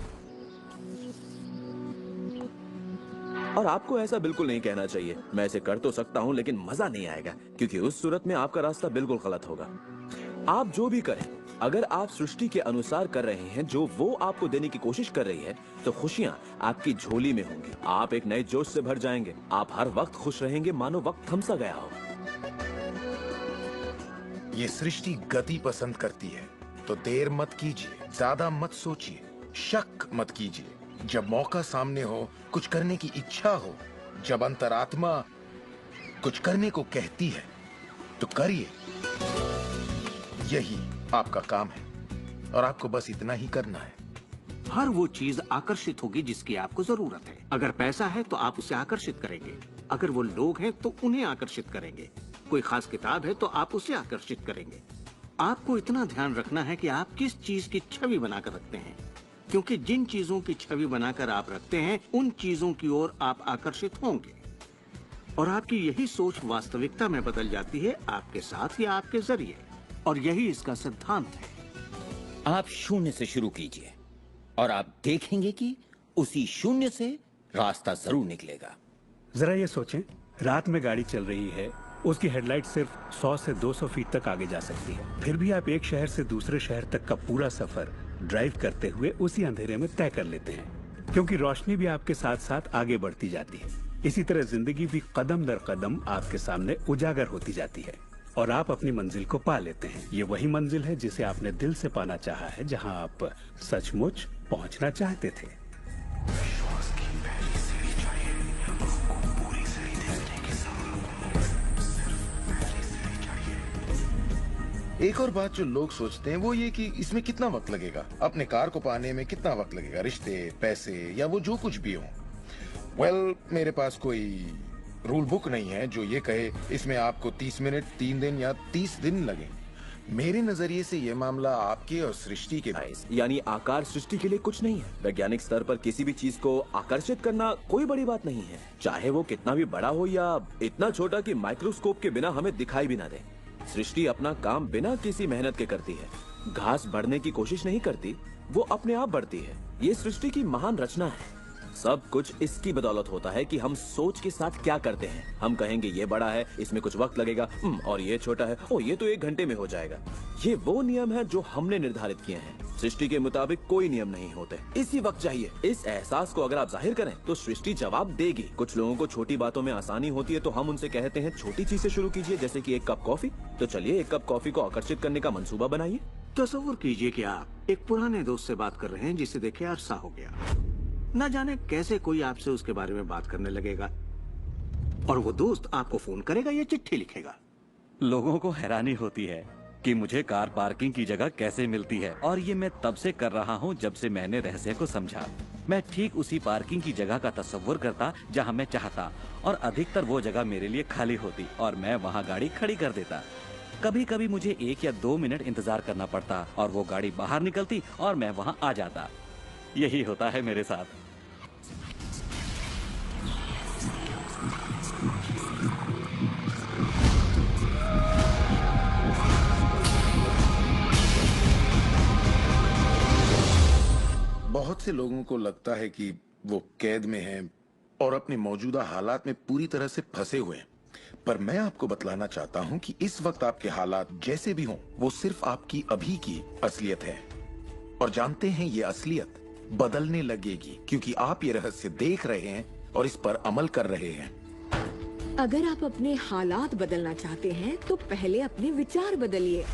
और आपको ऐसा बिल्कुल नहीं कहना चाहिए, मैं इसे कर तो सकता हूँ लेकिन मजा नहीं आएगा, क्योंकि उस सूरत में आपका रास्ता बिल्कुल गलत होगा। आप जो भी करें, अगर आप सृष्टि के अनुसार कर रहे हैं जो वो आपको देने की कोशिश कर रही है, तो खुशियाँ आपकी झोली में होंगी। आप एक नए जोश से भर जाएंगे। आप हर वक्त खुश रहेंगे मानो वक्त थम सा गया हो। ये सृष्टि गति पसंद करती है, तो देर मत कीजिए, ज्यादा मत सोचिए, शक मत कीजिए। जब मौका सामने हो, कुछ करने की इच्छा हो, जब अंतरात्मा कुछ करने को कहती है, तो करिए। यही आपका काम है और आपको बस इतना ही करना है। हर वो चीज आकर्षित होगी जिसकी आपको जरूरत है। अगर पैसा है तो आप उसे आकर्षित करेंगे, अगर वो लोग हैं तो उन्हें आकर्षित करेंगे, कोई खास किताब है तो आप उसे आकर्षित करेंगे। आपको इतना ध्यान रखना है कि आप किस चीज की छवि बनाकर रखते हैं, क्योंकि जिन चीजों की छवि बनाकर आप रखते हैं उन चीजों की ओर आप आकर्षित होंगे, और आपकी यही सोच वास्तविकता में बदल जाती है, आपके साथ या आपके जरिए। और यही इसका सिद्धांत है। आप शून्य से शुरू कीजिए और आप देखेंगे कि उसी शून्य से रास्ता जरूर निकलेगा। जरा ये सोचें, रात में गाड़ी चल रही है, उसकी हेडलाइट सिर्फ 100 से 200 फीट तक आगे जा सकती है, फिर भी आप एक शहर से दूसरे शहर तक का पूरा सफर ड्राइव करते हुए उसी अंधेरे में तय कर लेते हैं, क्योंकि रोशनी भी आपके साथ साथ आगे बढ़ती जाती है। इसी तरह जिंदगी भी कदम दर कदम आपके सामने उजागर होती जाती है और आप अपनी मंजिल को पा लेते हैं। ये वही मंजिल है जिसे आपने दिल से पाना चाहा है, जहां आप सचमुच पहुंचना चाहते थे। विश्वास की पहली सीढ़ी चाहिए, आपको पूरी सीढ़ी देखने के साथ सिर्फ पहली सीढ़ी चाहिए। एक और बात जो लोग सोचते हैं वो ये कि इसमें कितना वक्त लगेगा, अपने कार को पाने में कितना वक्त लगेगा, रिश्ते, पैसे या वो जो कुछ भी हो। वेल, मेरे पास कोई रूल बुक नहीं है जो ये कहे इसमें आपको 30 मिनट, 3 दिन या 30 दिन लगे। मेरे नजरिए से ये मामला आपके और सृष्टि के यानी आकार सृष्टि के लिए कुछ नहीं है। वैज्ञानिक स्तर पर किसी भी चीज को आकर्षित करना कोई बड़ी बात नहीं है, चाहे वो कितना भी बड़ा हो या इतना छोटा कि माइक्रोस्कोप के बिना हमें दिखाई भी ना दे। सृष्टि अपना काम बिना किसी मेहनत के करती है। घास बढ़ने की कोशिश नहीं करती, वो अपने आप बढ़ती है। ये सृष्टि की महान रचना है। सब कुछ इसकी बदौलत होता है कि हम सोच के साथ क्या करते हैं। हम कहेंगे ये बड़ा है, इसमें कुछ वक्त लगेगा, और ये छोटा है, ओ ये तो 1 घंटे में हो जाएगा। ये वो नियम है जो हमने निर्धारित किए हैं। सृष्टि के मुताबिक कोई नियम नहीं होते, इसी वक्त चाहिए। इस एहसास को अगर आप जाहिर करें तो सृष्टि जवाब देगी। कुछ लोगों को छोटी बातों में आसानी होती है तो हम उनसे कहते हैं छोटी चीज से शुरू कीजिए, जैसे कि 1 कप कॉफी। तो चलिए 1 कप कॉफी को आकर्षित करने का मंसूबा बनाइए। तस्वीर कीजिए कि आप एक पुराने दोस्त से बात कर रहे हैं जिसे देखे अरसा हो गया। न जाने कैसे कोई आपसे उसके बारे में बात करने लगेगा और वो दोस्त आपको फोन करेगा या चिट्ठी लिखेगा। लोगों को हैरानी होती है कि मुझे कार पार्किंग की जगह कैसे मिलती है, और ये मैं तब से कर रहा हूँ जब से मैंने रहस्य को समझा। मैं ठीक उसी पार्किंग की जगह का तस्वर करता जहाँ मैं चाहता, और अधिकतर वो जगह मेरे लिए खाली होती और मैं वहाँ गाड़ी खड़ी कर देता। कभी कभी मुझे 1 या 2 मिनट इंतजार करना पड़ता और वो गाड़ी बाहर निकलती और मैं वहाँ आ जाता। यही होता है मेरे साथ। बहुत से लोगों को लगता है कि वो कैद में हैं और अपने मौजूदा हालात में पूरी तरह से फंसे हुए हैं, पर मैं आपको बतलाना चाहता हूं कि इस वक्त आपके हालात जैसे भी हों, वो सिर्फ आपकी अभी की असलियत है। और जानते हैं ये असलियत बदलने लगेगी क्योंकि आप ये रहस्य देख रहे हैं और इस पर अमल कर रहे हैं। अगर आप अपने हालात बदलना चाहते हैं तो पहले अपने विचार बदलिए।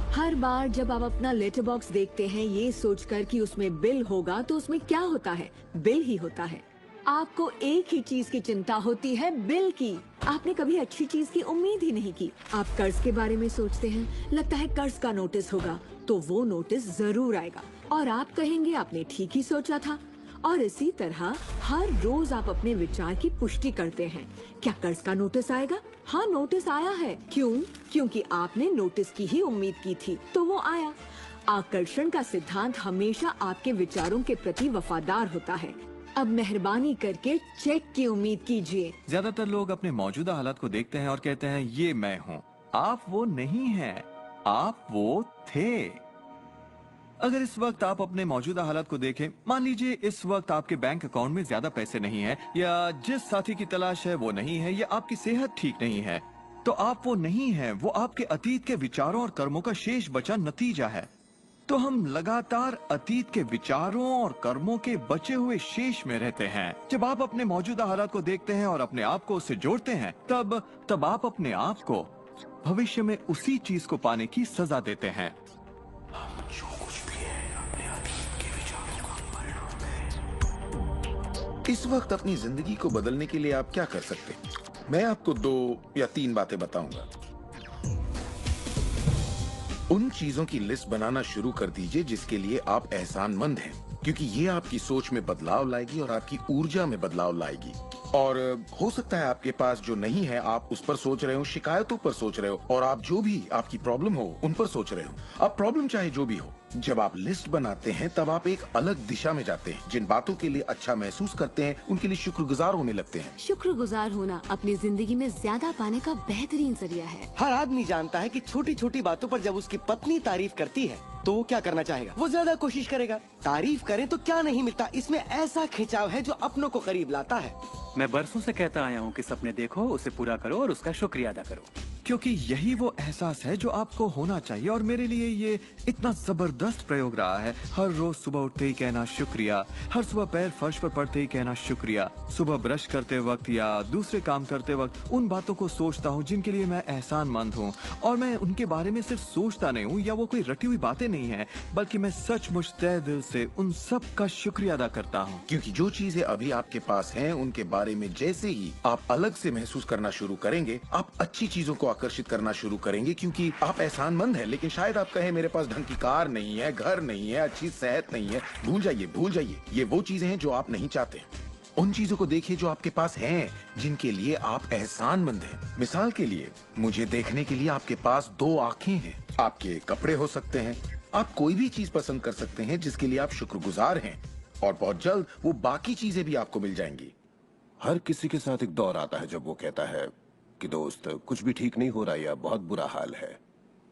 हर बार जब आप अपना लेटर बॉक्स देखते हैं ये सोचकर कि उसमें बिल होगा, तो उसमें क्या होता है? बिल ही होता है। आपको एक ही चीज की चिंता होती है, बिल की। आपने कभी अच्छी चीज की उम्मीद ही नहीं की। आप कर्ज के बारे में सोचते हैं, लगता है कर्ज का नोटिस होगा, तो वो नोटिस जरूर आएगा और आप कहेंगे आपने ठीक ही सोचा था। और इसी तरह हर रोज आप अपने विचार की पुष्टि करते हैं। क्या कर्ज का नोटिस आएगा? हाँ, नोटिस आया है। क्यों? क्योंकि आपने नोटिस की ही उम्मीद की थी, तो वो आया। आकर्षण का सिद्धांत हमेशा आपके विचारों के प्रति वफादार होता है। अब मेहरबानी करके चेक की उम्मीद कीजिए। ज्यादातर लोग अपने मौजूदा हालात को देखते हैं और कहते हैं ये मैं हूँ। आप वो नहीं हैं, आप वो थे। अगर इस वक्त आप अपने मौजूदा हालात को देखें, मान लीजिए इस वक्त आपके बैंक अकाउंट में ज्यादा पैसे नहीं है, या जिस साथी की तलाश है वो नहीं है, या आपकी सेहत ठीक नहीं है, तो आप वो नहीं है। वो आपके अतीत के विचारों और कर्मों का शेष बचा नतीजा है। तो हम लगातार अतीत के विचारों और कर्मों के बचे हुए शेष में रहते हैं। जब आप अपने मौजूदा हालात को देखते हैं और अपने आप को उससे जोड़ते हैं, तब आप अपने आप को भविष्य में उसी चीज को पाने की सजा देते हैं। इस वक्त अपनी जिंदगी को बदलने के लिए आप क्या कर सकते हैं? मैं आपको 2 या 3 बातें बताऊंगा। उन चीजों की लिस्ट बनाना शुरू कर दीजिए जिसके लिए आप एहसानमंद हैं, क्योंकि ये आपकी सोच में बदलाव लाएगी और आपकी ऊर्जा में बदलाव लाएगी। और हो सकता है आपके पास जो नहीं है आप उस पर सोच रहे हो, शिकायतों पर सोच रहे हो, और आप जो भी आपकी प्रॉब्लम हो उन पर सोच रहे हो। अब प्रॉब्लम चाहे जो भी हो, जब आप लिस्ट बनाते हैं तब आप एक अलग दिशा में जाते हैं। जिन बातों के लिए अच्छा महसूस करते हैं उनके लिए शुक्रगुजार होने लगते हैं। शुक्रगुजार होना अपनी जिंदगी में ज्यादा पाने का बेहतरीन जरिया है। हर आदमी जानता है कि छोटी छोटी बातों पर जब उसकी पत्नी तारीफ करती है तो वो क्या करना चाहेगा? वो ज्यादा कोशिश करेगा। तारीफ करें तो क्या नहीं मिलता, इसमें ऐसा खिंचाव है जो अपनों को करीब लाता है। मैं बरसों से कहता आया हूँ कि सपने देखो, उसे पूरा करो और उसका शुक्रिया अदा करो, क्योंकि यही वो एहसास है जो आपको होना चाहिए। और मेरे लिए ये इतना जबरदस्त प्रयोग रहा है। हर रोज सुबह उठते ही कहना शुक्रिया, हर सुबह पैर फर्श पर पड़ते ही कहना शुक्रिया, सुबह ब्रश करते वक्त या दूसरे काम करते वक्त उन बातों को सोचता हूँ जिनके लिए मैं एहसानमंद हूँ, और मैं उनके बारे में सिर्फ सोचता नहीं हूँ या वो कोई रटी हुई बातें नहीं है, बल्कि मैं सचमुच तहे दिल से उन सब का शुक्रिया अदा करता हूँ। क्योंकि जो चीजें अभी आपके पास हैं उनके बारे में जैसे ही आप अलग से महसूस करना शुरू करेंगे, आप अच्छी चीजों को आकर्षित करना शुरू करेंगे क्योंकि आप एहसानमंद हैं। लेकिन शायद आप कहें मेरे पास ढंग की कार नहीं है, घर नहीं है, अच्छी सेहत नहीं है। भूल जाइए। ये वो चीजें हैं जो आप नहीं चाहते। उन चीजों को देखिए जो आपके पास हैं, जिनके लिए आप एहसानमंद हैं। मिसाल के लिए, मुझे देखने के लिए आपके पास 2 आंखें हैं। आपके कपड़े हो सकते हैं, आप कोई भी चीज पसंद कर सकते हैं जिसके लिए आप शुक्रगुजार हैं, और बहुत जल्द वो बाकी चीजें भी आपको मिल जाएंगी। हर किसी के साथ एक दौर आता है जब वो कहता है कि दोस्त कुछ भी ठीक नहीं हो रहा या बहुत बुरा हाल है,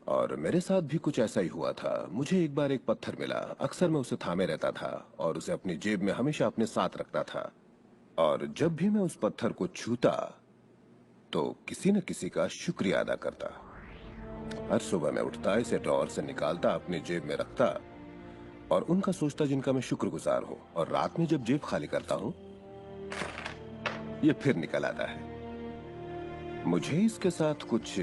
और मेरे साथ भी कुछ ऐसा ही हुआ था। मुझे एक बार एक पत्थर मिला। अक्सर मैं उसे थामे रहता था और उसे अपनी जेब में हमेशा अपने साथ रखता था, और जब भी मैं उस पत्थर को छूता तो किसी न किसी का शुक्रिया अदा करता। हर सुबह मैं उठता, इसे ड्रॉअर से निकालता, अपनी जेब में रखता और उनका सोचता जिनका मैं शुक्रगुजार हूँ, और रात में जब जेब खाली करता हूँ ये फिर निकल आता है। मुझे इसके साथ कुछ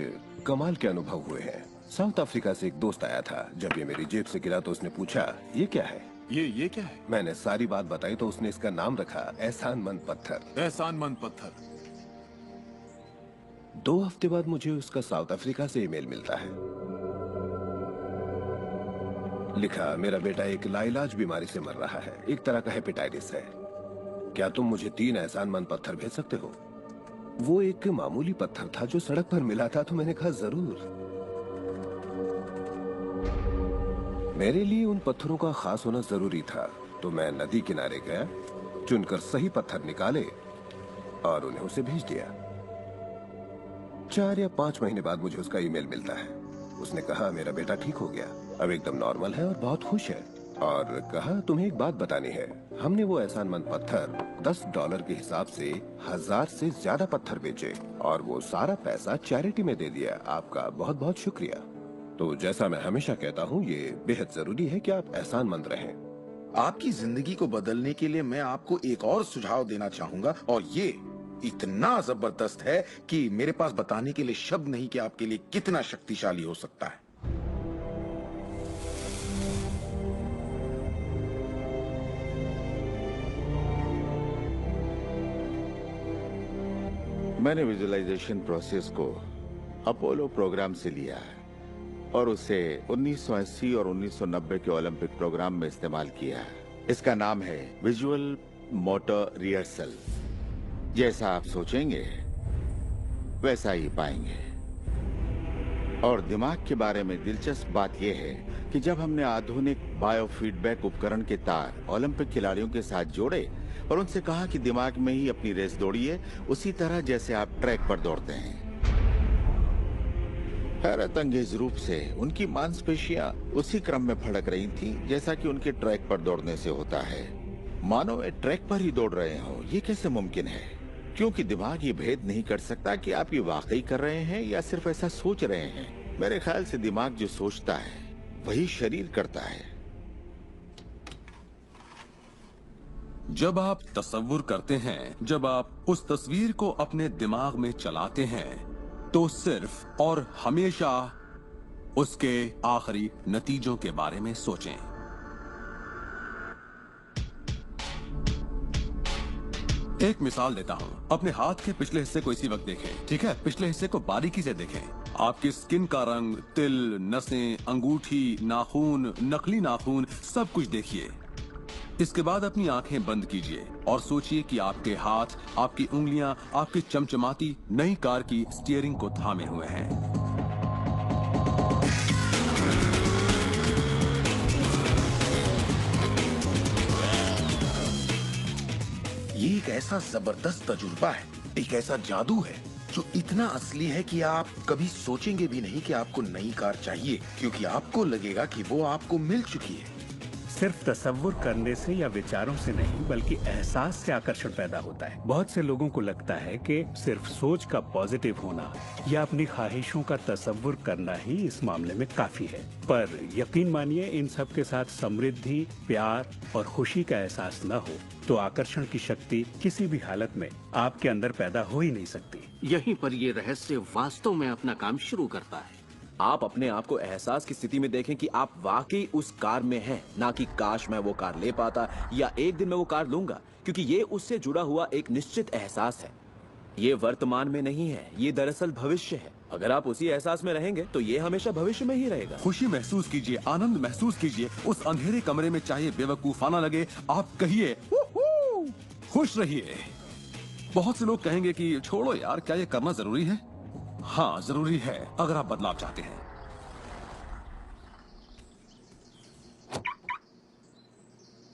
कमाल के अनुभव हुए हैं। साउथ अफ्रीका से एक दोस्त आया था। जब ये मेरी जेब से गिरा तो उसने पूछा, ये क्या है? ये क्या है? मैंने सारी बात बताई तो उसने इसका नाम रखा एहसानमंद पत्थर। एहसानमंद पत्थर। 2 हफ्ते बाद मुझे उसका साउथ अफ्रीका से ईमेल मिलता है। लिखा, मेरा बेटा एक लाइलाज बीमारी से मर रहा है, एक तरह का हेपेटाइटिस है। क्या तुम मुझे 3 एहसानमंद पत्थर भेज सकते हो? वो एक मामूली पत्थर था जो सड़क पर मिला था, तो मैंने कहा जरूर। मेरे लिए उन पत्थरों का खास होना जरूरी था, तो मैं नदी किनारे गया, चुनकर सही पत्थर निकाले और उन्हें उसे भेज दिया। 4 या 5 महीने बाद मुझे उसका ईमेल मिलता है। उसने कहा, मेरा बेटा ठीक हो गया, अब एकदम नॉर्मल है और बहुत खुश है, और कहा तुम्हें एक बात बतानी है। हमने वो एहसानमंद पत्थर $10 के हिसाब से 1000 से ज्यादा पत्थर बेचे और वो सारा पैसा चैरिटी में दे दिया। आपका बहुत बहुत शुक्रिया। तो जैसा मैं हमेशा कहता हूँ, ये बेहद जरूरी है कि आप एहसानमंद रहें। आपकी जिंदगी को बदलने के लिए मैं आपको एक और सुझाव देना चाहूंगा, और ये इतना जबरदस्त है कि मेरे पास बताने के लिए शब्द नहीं कि आपके लिए कितना शक्तिशाली हो सकता है। मैंने विजुअलाइजेशन प्रोसेस को अपोलो प्रोग्राम से लिया है और उसे 1980 और 1990 के ओलंपिक प्रोग्राम में इस्तेमाल किया है। इसका नाम है विजुअल मोटर रिहर्सल। जैसा आप सोचेंगे वैसा ही पाएंगे। और दिमाग के बारे में दिलचस्प बात यह है कि जब हमने आधुनिक बायोफीडबैक उपकरण के तार ओलंपिक खिलाड़ियों के साथ जोड़े और उनसे कहा कि दिमाग में ही अपनी रेस दौड़िए, उसी तरह जैसे आप ट्रैक पर दौड़ते हैं। हैरत अंगेज रूप से उनकी मांसपेशियां उसी क्रम में फड़क रही थी जैसा कि उनके ट्रैक पर दौड़ने से होता है। मानो वे ट्रैक पर ही दौड़ रहे हो। ये कैसे मुमकिन है? क्योंकि दिमाग ये भेद नहीं कर सकता कि आप ये वाकई कर रहे हैं या सिर्फ ऐसा सोच रहे हैं। मेरे ख्याल से दिमाग जो सोचता है वही शरीर करता है। जब आप तसव्वुर करते हैं, जब आप उस तस्वीर को अपने दिमाग में चलाते हैं, तो सिर्फ और हमेशा उसके आखिरी नतीजों के बारे में सोचें। एक मिसाल देता हूं। अपने हाथ के पिछले हिस्से को इसी वक्त देखें, ठीक है? पिछले हिस्से को बारीकी से देखें। आपकी स्किन का रंग, तिल, नसें, अंगूठी, नाखून, नकली नाखून, सब कुछ देखिए। इसके बाद अपनी आंखें बंद कीजिए और सोचिए कि आपके हाथ, आपकी उंगलियां, आपकी चमचमाती नई कार की स्टीयरिंग को थामे हुए हैं। ये एक ऐसा जबरदस्त तजुर्बा है, एक ऐसा जादू है जो इतना असली है कि आप कभी सोचेंगे भी नहीं कि आपको नई कार चाहिए, क्योंकि आपको लगेगा कि वो आपको मिल चुकी है। सिर्फ तसव्वुर करने से या विचारों से नहीं, बल्कि एहसास से आकर्षण पैदा होता है। बहुत से लोगों को लगता है कि सिर्फ सोच का पॉजिटिव होना या अपनी ख्वाहिशों का तसव्वुर करना ही इस मामले में काफी है, पर यकीन मानिए इन सब के साथ समृद्धि, प्यार और खुशी का एहसास न हो तो आकर्षण की शक्ति किसी भी हालत में आपके अंदर पैदा हो ही नहीं सकती। यहीं पर ये रहस्य वास्तव में अपना काम शुरू करता है। आप अपने आप को एहसास की स्थिति में देखें कि आप वाकई उस कार में हैं, ना कि काश मैं वो कार ले पाता या एक दिन मैं वो कार लूंगा, क्योंकि ये उससे जुड़ा हुआ एक निश्चित एहसास है। ये वर्तमान में नहीं है, ये दरअसल भविष्य है। अगर आप उसी एहसास में रहेंगे तो ये हमेशा भविष्य में ही रहेगा। खुशी महसूस कीजिए, आनंद महसूस कीजिए। उस अंधेरे कमरे में चाहे बेवकूफाना लगे, आप कहिए "वूहू!" खुश रहिए। बहुत से लोग कहेंगे कि छोड़ो यार, क्या ये करना जरूरी है? हाँ, जरूरी है अगर आप बदलाव चाहते हैं।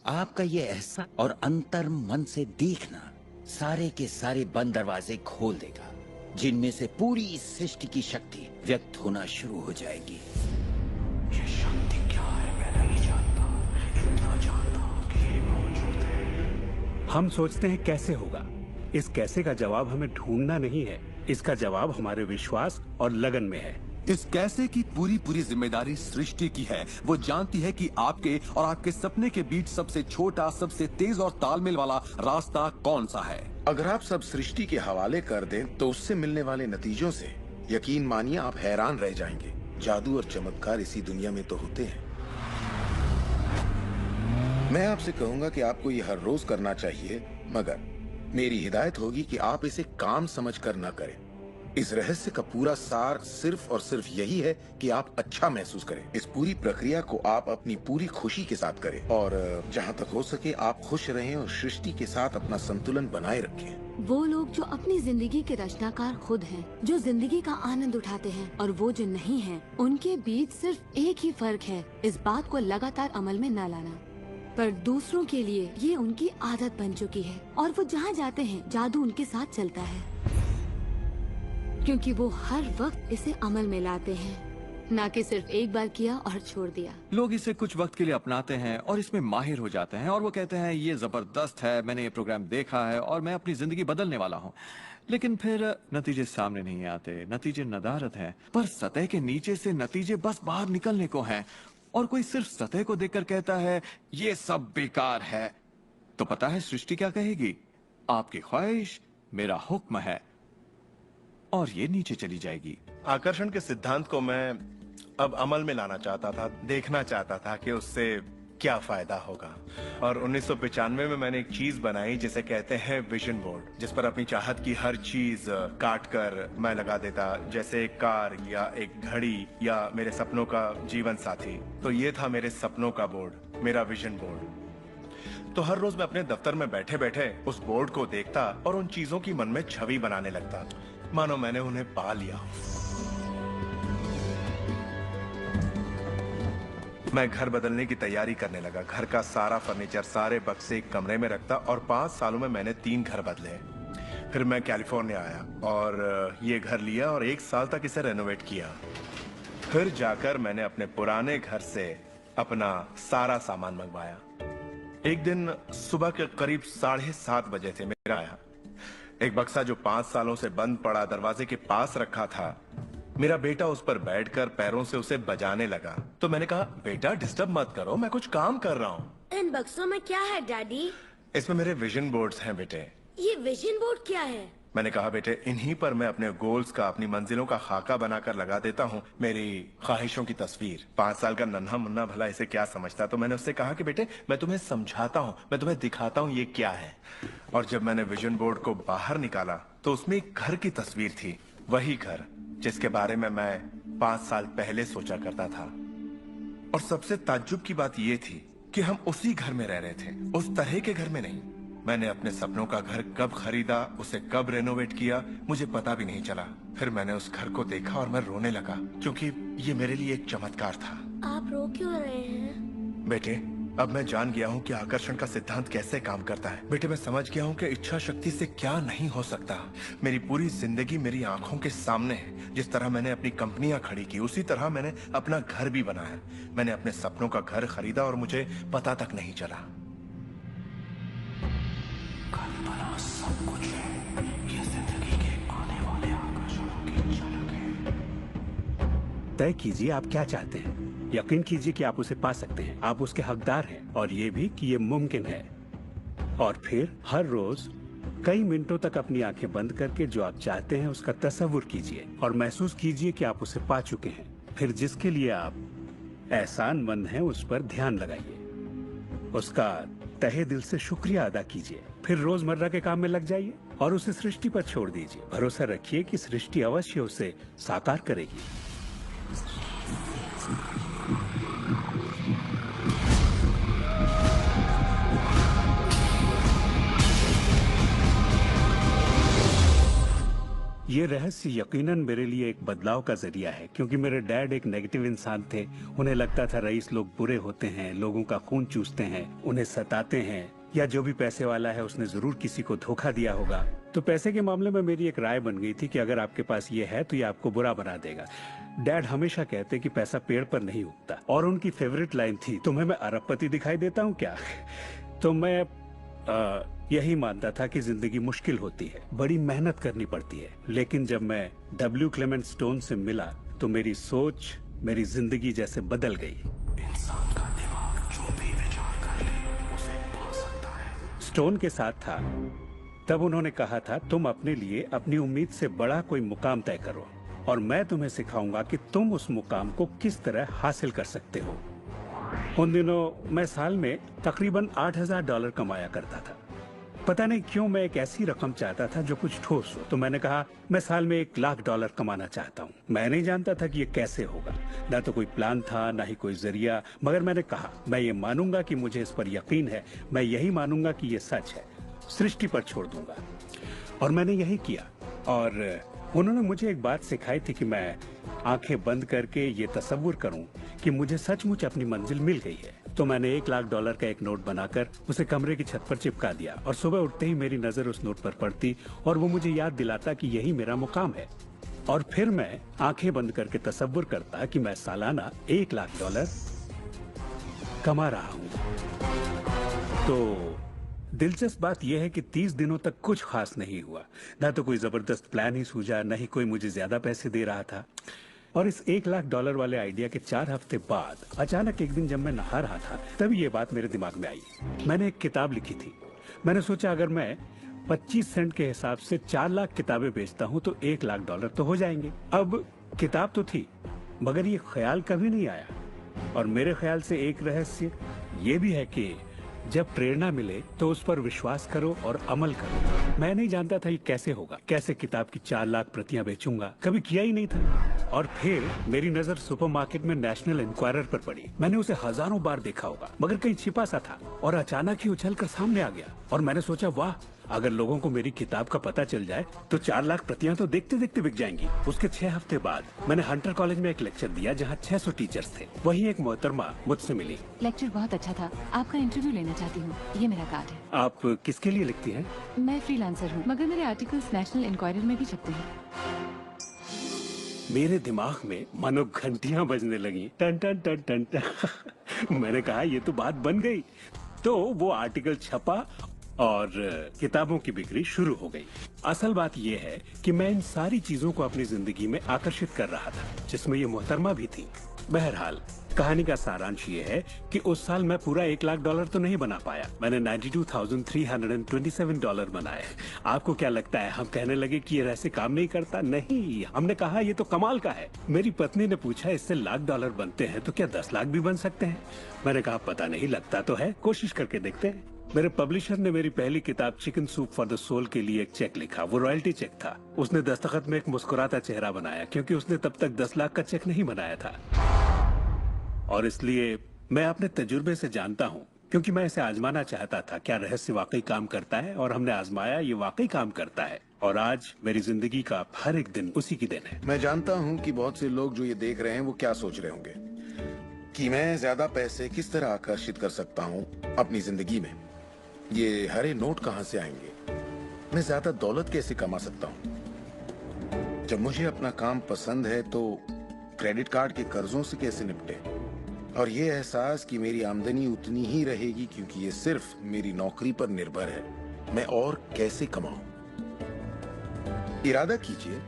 आपका ये एहसास और अंतर मन से देखना सारे के सारे बंद दरवाजे खोल देगा, जिनमें से पूरी इस सृष्टि की शक्ति व्यक्त होना शुरू हो जाएगी। ये शक्ति क्या है मैं नहीं जानता, इतना जानता कि ये मौजूद है। हम सोचते हैं कैसे होगा। इस कैसे का जवाब हमें ढूंढना नहीं है, इसका जवाब हमारे विश्वास और लगन में है। इस कैसे की पूरी जिम्मेदारी सृष्टि की है। वो जानती है कि आपके और आपके सपने के बीच सबसे छोटा, सबसे तेज और तालमेल वाला रास्ता कौन सा है। अगर आप सब सृष्टि के हवाले कर दें तो उससे मिलने वाले नतीजों से यकीन मानिए आप हैरान रह जाएंगे। जादू और चमत्कार इसी दुनिया में तो होते हैं। मैं आपसे कहूंगा कि आपको ये हर रोज करना चाहिए, मगर मेरी हिदायत होगी कि आप इसे काम समझकर न करें। इस रहस्य का पूरा सार सिर्फ और सिर्फ यही है कि आप अच्छा महसूस करें। इस पूरी प्रक्रिया को आप अपनी पूरी खुशी के साथ करें और जहाँ तक हो सके आप खुश रहें और सृष्टि के साथ अपना संतुलन बनाए रखें। वो लोग जो अपनी जिंदगी के रचनाकार खुद हैं, जो जिंदगी का आनंद उठाते हैं, और वो जो नहीं हैं, उनके बीच सिर्फ एक ही फर्क है, इस बात को लगातार अमल में न लाना। पर दूसरों के लिए ये उनकी आदत बन चुकी है और वो जहाँ जाते हैं जादू उनके साथ चलता है, क्योंकि वो हर वक्त इसे अमल में लाते हैं, ना कि सिर्फ एक बार किया और छोड़ दिया। लोग इसे कुछ वक्त के लिए अपनाते हैं और इसमें माहिर हो जाते हैं और वो कहते हैं ये जबरदस्त है, मैंने ये प्रोग्राम देखा है और मैं अपनी जिंदगी बदलने वाला हूँ। लेकिन फिर नतीजे सामने नहीं आते, नतीजे नदारद हैं। पर सतह के नीचे से नतीजे बस बाहर निकलने को हैं और कोई सिर्फ सतह को देखकर कहता है ये सब बेकार है। तो पता है सृष्टि क्या कहेगी? आपकी ख्वाहिश मेरा हुक्म है, और ये नीचे चली जाएगी। आकर्षण के सिद्धांत को मैं अब अमल में लाना चाहता था, देखना चाहता था कि उससे क्या फायदा होगा। और 1995 में मैंने एक चीज बनाई जिसे कहते हैं विजन बोर्ड, जिस पर अपनी चाहत की हर चीज काट कर मैं लगा देता, जैसे एक कार या एक घड़ी या मेरे सपनों का जीवन साथी। तो ये था मेरे सपनों का बोर्ड, मेरा विजन बोर्ड। तो हर रोज मैं अपने दफ्तर में बैठे बैठे उस बोर्ड को देखता और उन चीजों की मन में छवि बनाने लगता, मानो मैंने उन्हें पा लिया। मैं घर बदलने की तैयारी करने लगा। घर का सारा फर्नीचर, सारे बक्से एक कमरे में रखता और 5 सालों में मैंने 3 घर बदले। फिर मैं कैलिफोर्निया आया और ये घर लिया और 1 साल तक इसे रेनोवेट किया। फिर जाकर मैंने अपने पुराने घर से अपना सारा सामान मंगवाया। एक दिन सुबह के करीब 7:30 बजे थे, मेरा आया एक बक्सा जो 5 सालों से बंद पड़ा दरवाजे के पास रखा था। मेरा बेटा उस पर बैठकर पैरों से उसे बजाने लगा। तो मैंने कहा, बेटा डिस्टर्ब मत करो, मैं कुछ काम कर रहा हूँ। इन बक्सों में क्या है डैडी? इसमें मेरे विजन बोर्ड्स हैं बेटे। ये विजन बोर्ड क्या है? मैंने कहा, बेटे इन्हीं पर मैं अपने गोल्स का, अपनी मंजिलों का खाका बनाकर लगा देता हूँ, मेरी ख्वाहिशों की तस्वीर। 5 साल का नन्हा मुन्ना भला इसे क्या समझता। तो मैंने उससे कहा कि बेटे मैं तुम्हें समझाता हूँ, मैं तुम्हें दिखाता हूँ ये क्या है। और जब मैंने विजन बोर्ड को बाहर निकाला तो उसमें एक घर की तस्वीर थी, वही घर जिसके बारे में मैं 5 साल पहले सोचा करता था। और सबसे ताज्जुब की बात ये थी कि हम उसी घर में रह रहे थे, उस तरह के घर में नहीं। मैंने अपने सपनों का घर कब खरीदा, उसे कब रेनोवेट किया, मुझे पता भी नहीं चला। फिर मैंने उस घर को देखा और मैं रोने लगा, क्योंकि ये मेरे लिए एक चमत्कार था। आप रो क्यों रहे हैं? बेटे अब मैं जान गया हूँ कि आकर्षण का सिद्धांत कैसे काम करता है। बेटे मैं समझ गया हूँ कि इच्छा शक्ति से क्या नहीं हो सकता। मेरी पूरी जिंदगी मेरी आंखों के सामने है। जिस तरह मैंने अपनी कंपनियां खड़ी की, उसी तरह मैंने अपना घर भी बनाया। मैंने अपने सपनों का घर खरीदा और मुझे पता तक नहीं चला। कल्पना सब कुछ है, ये जिंदगी के आने वाले आकर्षणों की झलक है। तय कीजिए आप क्या चाहते हैं। यकीन कीजिए कि आप उसे पा सकते हैं, आप उसके हकदार हैं, और ये भी कि ये मुमकिन है। और फिर हर रोज कई मिनटों तक अपनी आंखें बंद करके जो आप चाहते हैं उसका तस्वुर कीजिए और महसूस कीजिए कि आप उसे पा चुके हैं। फिर जिसके लिए आप एहसानमंद हैं उस पर ध्यान लगाइए, उसका तहे दिल से शुक्रिया अदा कीजिए, फिर रोजमर्रा के काम में लग जाइए और उसे सृष्टि पर छोड़ दीजिए। भरोसा रखिए कि सृष्टि अवश्य उसे साकार करेगी। ये रहस्य यकीनन मेरे लिए एक बदलाव का जरिया है, क्योंकि मेरे डैड एक नेगेटिव इंसान थे। उन्हें लगता था रईस लोग बुरे होते हैं, लोगों का खून चूसते हैं, उन्हें सताते हैं, या जो भी पैसे वाला है उसने जरूर किसी को धोखा दिया होगा। तो पैसे के मामले में मेरी एक राय बन गई थी कि अगर आपके पास ये है तो ये आपको बुरा बना देगा। डैड हमेशा कहते कि पैसा पेड़ पर नहीं उगता, और उनकी फेवरेट लाइन थी, तुम्हें मैं अरबपति दिखाई देता हूँ क्या? तो मैं यही मानता था कि जिंदगी मुश्किल होती है, बड़ी मेहनत करनी पड़ती है। लेकिन जब मैं W. क्लेमेंट स्टोन से मिला तो मेरी सोच मेरी जिंदगी जैसे बदल गई। इंसान का दिमाग जो भी विचार कर ले उसे पा सकता है। स्टोन के साथ था तब उन्होंने कहा था, तुम अपने लिए अपनी उम्मीद से बड़ा कोई मुकाम तय करो और मैं तुम्हें सिखाऊंगा कि तुम उस मुकाम को किस तरह हासिल कर सकते हो। उन दिनों मैं साल में तकरीबन $8,000 कमाया करता था। पता नहीं क्यों मैं एक ऐसी रकम चाहता था जो कुछ ठोस हो। तो मैंने कहा मैं साल में $1,00,000 कमाना चाहता हूँ। मैं नहीं जानता था कि ये कैसे होगा, ना तो कोई प्लान था ना ही कोई जरिया, मगर मैंने कहा मैं ये मानूंगा कि मुझे इस पर यकीन है, मैं यही मानूंगा कि ये सच है, सृष्टि पर छोड़ दूंगा। और मैंने यही किया। और उन्होंने मुझे एक बात सिखाई थी कि मैं आंखें बंद करके ये तसव्वुर करूं कि मुझे सचमुच अपनी मंजिल मिल गई है। तो मैंने $1,00,000 का एक नोट बनाकर उसे कमरे की छत पर चिपका दिया और सुबह उठते ही मेरी नजर उस नोट पर पड़ती और वो मुझे याद दिलाता कि यही मेरा मुकाम है। और फिर मैं आंखें बंद करके तसव्वुर करता कि मैं सालाना $1,00,000 कमा रहा हूँ। तो दिलचस्प बात यह है कि 30 दिनों तक कुछ खास नहीं हुआ। ना तो कोई जबरदस्त प्लान ही सूझा, न ही कोई मुझे ज्यादा पैसे दे रहा था। और इस $1,00,000 वाले आइडिया के 4 हफ्ते बाद अचानक एक दिन जब मैं नहा रहा था तभी ये बात मेरे दिमाग में आई। मैंने एक किताब लिखी थी। मैंने सोचा अगर मैं 25 सेंट के हिसाब से 4 लाख किताबें बेचता हूँ तो $1,00,000 तो हो जाएंगे। अब किताब तो थी मगर ये ख्याल कभी नहीं आया। और मेरे ख्याल से एक रहस्य ये भी है कि जब प्रेरणा मिले तो उस पर विश्वास करो और अमल करो। मैं नहीं जानता था ये कैसे होगा, कैसे किताब की 4 लाख प्रतियां बेचूंगा, कभी किया ही नहीं था। और फिर मेरी नजर सुपरमार्केट में नेशनल इंक्वायरर पर पड़ी। मैंने उसे हजारों बार देखा होगा मगर कहीं छिपा सा था और अचानक ही उछलकर सामने आ गया। और मैंने सोचा वाह, अगर लोगों को मेरी किताब का पता चल जाए तो 4 लाख प्रतियां तो देखते देखते बिक जाएंगी। उसके 6 हफ्ते बाद मैंने हंटर कॉलेज में एक लेक्चर दिया जहां 600 टीचर्स थे। वहीं एक मोहतरमा मुझसे मिली। लेक्चर बहुत अच्छा था, आपका इंटरव्यू लेना चाहती हूँ, ये मेरा कार्ड है। आप किसके लिए लिखती हैं? मैं फ्रीलांसर हूँ मगर मेरे आर्टिकल्स नेशनल इंक्वायरर में भी छपते हैं। मेरे दिमाग में मानो घंटियां बजने लगी, टन टन टन टन टन। मैंने कहा ये तो बात बन गई। तो वो आर्टिकल छपा और किताबों की बिक्री शुरू हो गई। असल बात यह है कि मैं इन सारी चीजों को अपनी जिंदगी में आकर्षित कर रहा था जिसमें ये मोहतरमा भी थी। बहरहाल कहानी का सारांश ये है कि उस साल मैं पूरा $1,00,000 तो नहीं बना पाया। मैंने $92,327 बनाए। आपको क्या लगता है हम कहने लगे कि ये ऐसे काम नहीं करता? नहीं, हमने कहा ये तो कमाल का है। मेरी पत्नी ने पूछा इससे $1,00,000 बनते हैं तो क्या 10 लाख भी बन सकते हैं? मैंने कहा पता नहीं, लगता तो है, कोशिश करके देखते हैं। मेरे पब्लिशर ने मेरी पहली किताब chicken soup for the soul के लिए एक चेक लिखा। वो रॉयल्टी चेक था। उसने दस्तखत में एक मुस्कुराता चेहरा बनाया क्योंकि उसने तब तक 10 लाख का चेक नहीं बनाया था। और इसलिए मैं अपने तजुर्बे से जानता हूँ, क्योंकि मैं इसे आजमाना चाहता था क्या रहस्य वाकई काम करता है, और हमने आजमाया, ये वाकई काम करता है। और आज मेरी जिंदगी का हर एक दिन उसी की दिन है। मैं जानता हूँ कि बहुत से लोग जो ये देख रहे हैं वो क्या सोच रहे होंगे कि मैं ज्यादा पैसे किस तरह आकर्षित कर सकता हूँ अपनी जिंदगी में। ये हरे नोट कहाँ से आएंगे, मैं ज्यादा दौलत कैसे कमा सकता हूँ। जब मुझे अपना काम पसंद है तो क्रेडिट कार्ड के कर्जों से कैसे निपटे, और ये एहसास कि मेरी आमदनी उतनी ही रहेगी क्योंकि ये सिर्फ मेरी नौकरी पर निर्भर है, मैं और कैसे कमाऊं। इरादा कीजिए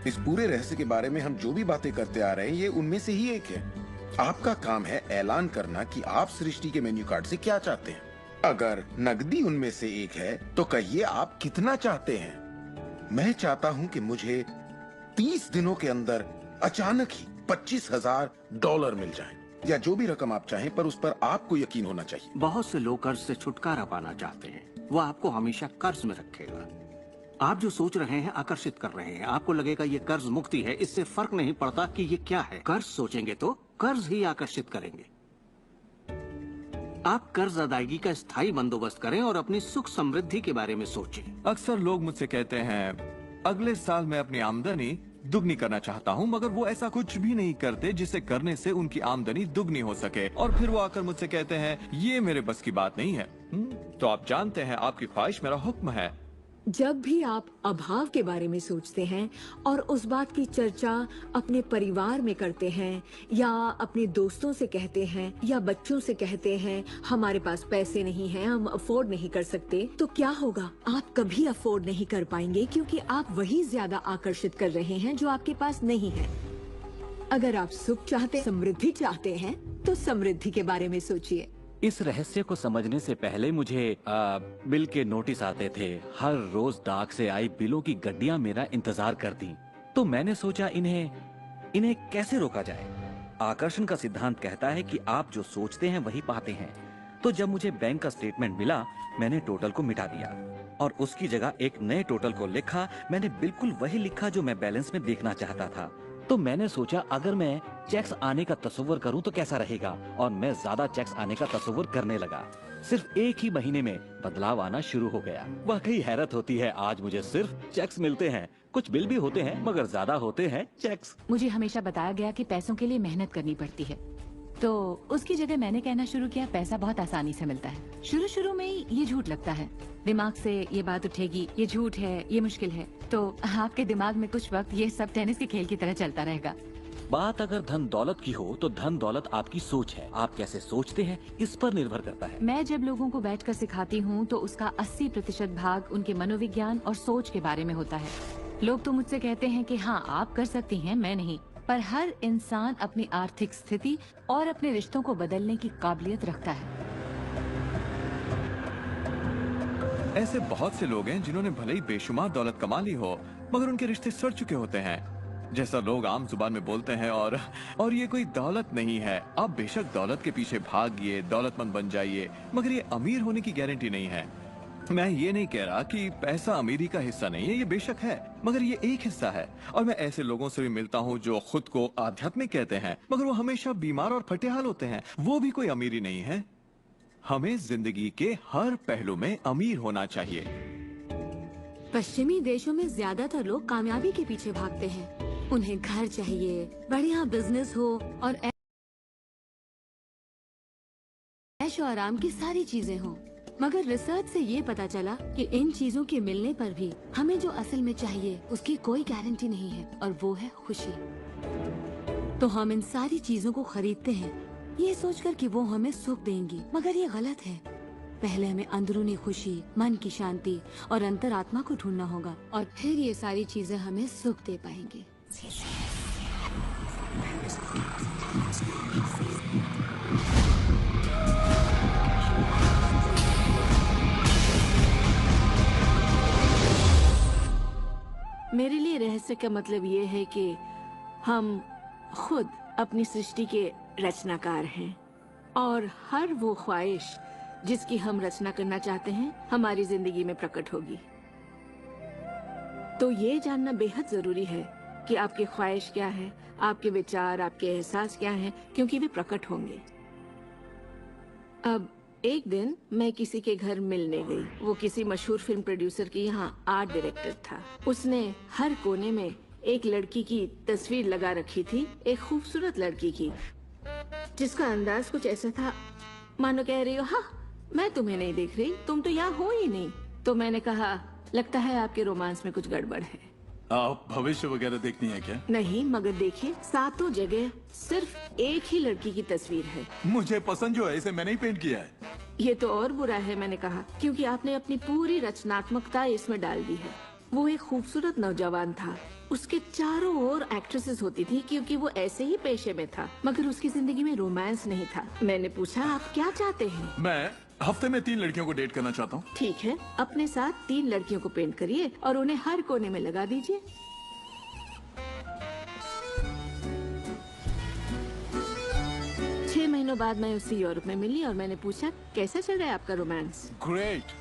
इस पूरे रहस्य के बारे में हम जो भी बातें करते आ रहे हैं ये उनमें से ही एक है। आपका काम है ऐलान करना कि आप सृष्टि के मेन्यू कार्ड से क्या चाहते हैं। अगर नकदी उनमें से एक है तो कहिए आप कितना चाहते हैं। मैं चाहता हूं कि मुझे 30 दिनों के अंदर अचानक ही $25,000 मिल जाएं। या जो भी रकम आप चाहें, पर उस पर आपको यकीन होना चाहिए। बहुत से लोग कर्ज से छुटकारा पाना चाहते हैं, वो आपको हमेशा कर्ज में रखेगा। आप जो सोच रहे हैं आकर्षित कर रहे हैं। आपको लगेगा ये कर्ज मुक्ति है, इससे फर्क नहीं पड़ता कि ये क्या है। कर्ज सोचेंगे तो कर्ज ही आकर्षित करेंगे। आप कर्ज अदायगी का स्थायी बंदोबस्त करें और अपनी सुख समृद्धि के बारे में सोचें। अक्सर लोग मुझसे कहते हैं अगले साल मैं अपनी आमदनी दुगनी करना चाहता हूं, मगर वो ऐसा कुछ भी नहीं करते जिसे करने से उनकी आमदनी दुगनी हो सके। और फिर वो आकर मुझसे कहते हैं ये मेरे बस की बात नहीं है। तो आप जानते हैं आपकी ख्वाहिश मेरा हुक्म है। जब भी आप अभाव के बारे में सोचते हैं और उस बात की चर्चा अपने परिवार में करते हैं या अपने दोस्तों से कहते हैं या बच्चों से कहते हैं हमारे पास पैसे नहीं हैं, हम अफोर्ड नहीं कर सकते, तो क्या होगा? आप कभी अफोर्ड नहीं कर पाएंगे, क्योंकि आप वही ज्यादा आकर्षित कर रहे हैं जो आपके पास नहीं है। अगर आप सुख चाहते, समृद्धि चाहते हैं, तो समृद्धि के बारे में सोचिए। इस रहस्य को समझने से पहले मुझे बिल के नोटिस आते थे। हर रोज डाक से आई बिलों की गड्डियां मेरा इंतजार करती। तो मैंने सोचा इन्हें कैसे रोका जाए। आकर्षण का सिद्धांत कहता है कि आप जो सोचते हैं वही पाते हैं। तो जब मुझे बैंक का स्टेटमेंट मिला, मैंने टोटल को मिटा दिया और उसकी जगह एक नए टोटल को लिखा। मैंने बिल्कुल वही लिखा जो मैं बैलेंस में देखना चाहता था। तो मैंने सोचा अगर मैं चेक्स आने का तस्वर करूं तो कैसा रहेगा, और मैं ज्यादा चेक्स आने का तस्वर करने लगा। सिर्फ एक ही महीने में बदलाव आना शुरू हो गया। वाकई हैरत होती है, आज मुझे सिर्फ चेक्स मिलते हैं। कुछ बिल भी होते हैं मगर ज्यादा होते हैं चेक्स। मुझे हमेशा बताया गया कि पैसों के लिए मेहनत करनी पड़ती है, तो उसकी जगह मैंने कहना शुरू किया पैसा बहुत आसानी से मिलता है। शुरू में ही ये झूठ लगता है, दिमाग से ये बात उठेगी ये झूठ है, ये मुश्किल है, तो आपके दिमाग में कुछ वक्त ये सब टेनिस के खेल की तरह चलता रहेगा। बात अगर धन दौलत की हो तो धन दौलत आपकी सोच है। आप कैसे सोचते हैं इस पर निर्भर करता है। मैं जब लोगों को बैठकर सिखाती हूँ तो उसका 80% भाग उनके मनोविज्ञान और सोच के बारे में होता है। लोग तो मुझसे कहते हैं कि हाँ आप कर सकती हैं, मैं नहीं। पर हर इंसान अपनी आर्थिक स्थिति और अपने रिश्तों को बदलने की काबिलियत रखता है। ऐसे बहुत से लोग हैं जिन्होंने भले ही बेशुमार दौलत कमा ली हो, मगर उनके रिश्ते सड़ चुके होते हैं, जैसा लोग आम जुबान में बोलते हैं। और ये कोई दौलत नहीं है। आप बेशक दौलत के पीछे भागिए, दौलतमंद बन जाइए, मगर ये अमीर होने की गारंटी नहीं है। मैं ये नहीं कह रहा कि पैसा अमीरी का हिस्सा नहीं है, ये बेशक है, मगर ये एक हिस्सा है। और मैं ऐसे लोगों से भी मिलता हूँ जो खुद को आध्यात्मिक कहते हैं, मगर वो हमेशा बीमार और फटेहाल होते हैं। वो भी कोई अमीरी नहीं है। हमें जिंदगी के हर पहलू में अमीर होना चाहिए। पश्चिमी देशों में ज्यादातर लोग कामयाबी के पीछे भागते हैं। उन्हें घर चाहिए, बढ़िया बिजनेस हो और ऐशो आराम की सारी चीजें हो। मगर रिसर्च से ये पता चला कि इन चीजों के मिलने पर भी हमें जो असल में चाहिए उसकी कोई गारंटी नहीं है, और वो है खुशी। तो हम इन सारी चीजों को खरीदते हैं ये सोचकर कि वो हमें सुख देंगी, मगर ये गलत है। पहले हमें अंदरूनी खुशी, मन की शांति और अंतरात्मा को ढूंढना होगा, और फिर ये सारी चीजें हमें सुख दे पाएंगी। मेरे लिए रहस्य का मतलब ये है कि हम खुद अपनी सृष्टि के रचनाकार हैं, और हर वो ख्वाहिश जिसकी हम रचना करना चाहते हैं हमारी जिंदगी में प्रकट होगी। तो ये जानना बेहद जरूरी है कि आपकी ख्वाहिश क्या है, आपके विचार, आपके एहसास क्या हैं, क्योंकि वे प्रकट होंगे। अब एक दिन मैं किसी के घर मिलने गई। वो किसी मशहूर फिल्म प्रोड्यूसर के यहाँ आर्ट डायरेक्टर था। उसने हर कोने में एक लड़की की तस्वीर लगा रखी थी, एक खूबसूरत लड़की की, जिसका अंदाज कुछ ऐसा था मानो कह रही हो हाँ मैं तुम्हें नहीं देख रही, तुम तो यहाँ हो ही नहीं। तो मैंने कहा लगता है आपके रोमांस में कुछ गड़बड़ है। आप भविष्य वगैरह देखनी है क्या? नहीं, मगर देखिए सातों जगह सिर्फ एक ही लड़की की तस्वीर है। मुझे पसंद जो है इसे मैंने ही पेंट किया है। ये तो और बुरा है, मैंने कहा, क्योंकि आपने अपनी पूरी रचनात्मकता इसमें डाल दी है। वो एक खूबसूरत नौजवान था, उसके चारों ओर एक्ट्रेसेस होती थी क्योंकि वो ऐसे ही पेशे में था, मगर उसकी जिंदगी में रोमांस नहीं था। मैंने पूछा आप क्या चाहते हैं? मैं हफ्ते में 3 लड़कियों को डेट करना चाहता हूँ। ठीक है, अपने साथ 3 लड़कियों को पेंट करिए और उन्हें हर कोने में लगा दीजिए। महीनों बाद मैं उससे यूरोप में मिली और मैंने पूछा कैसा चल रहा है आपका रोमांस। ग्रेट।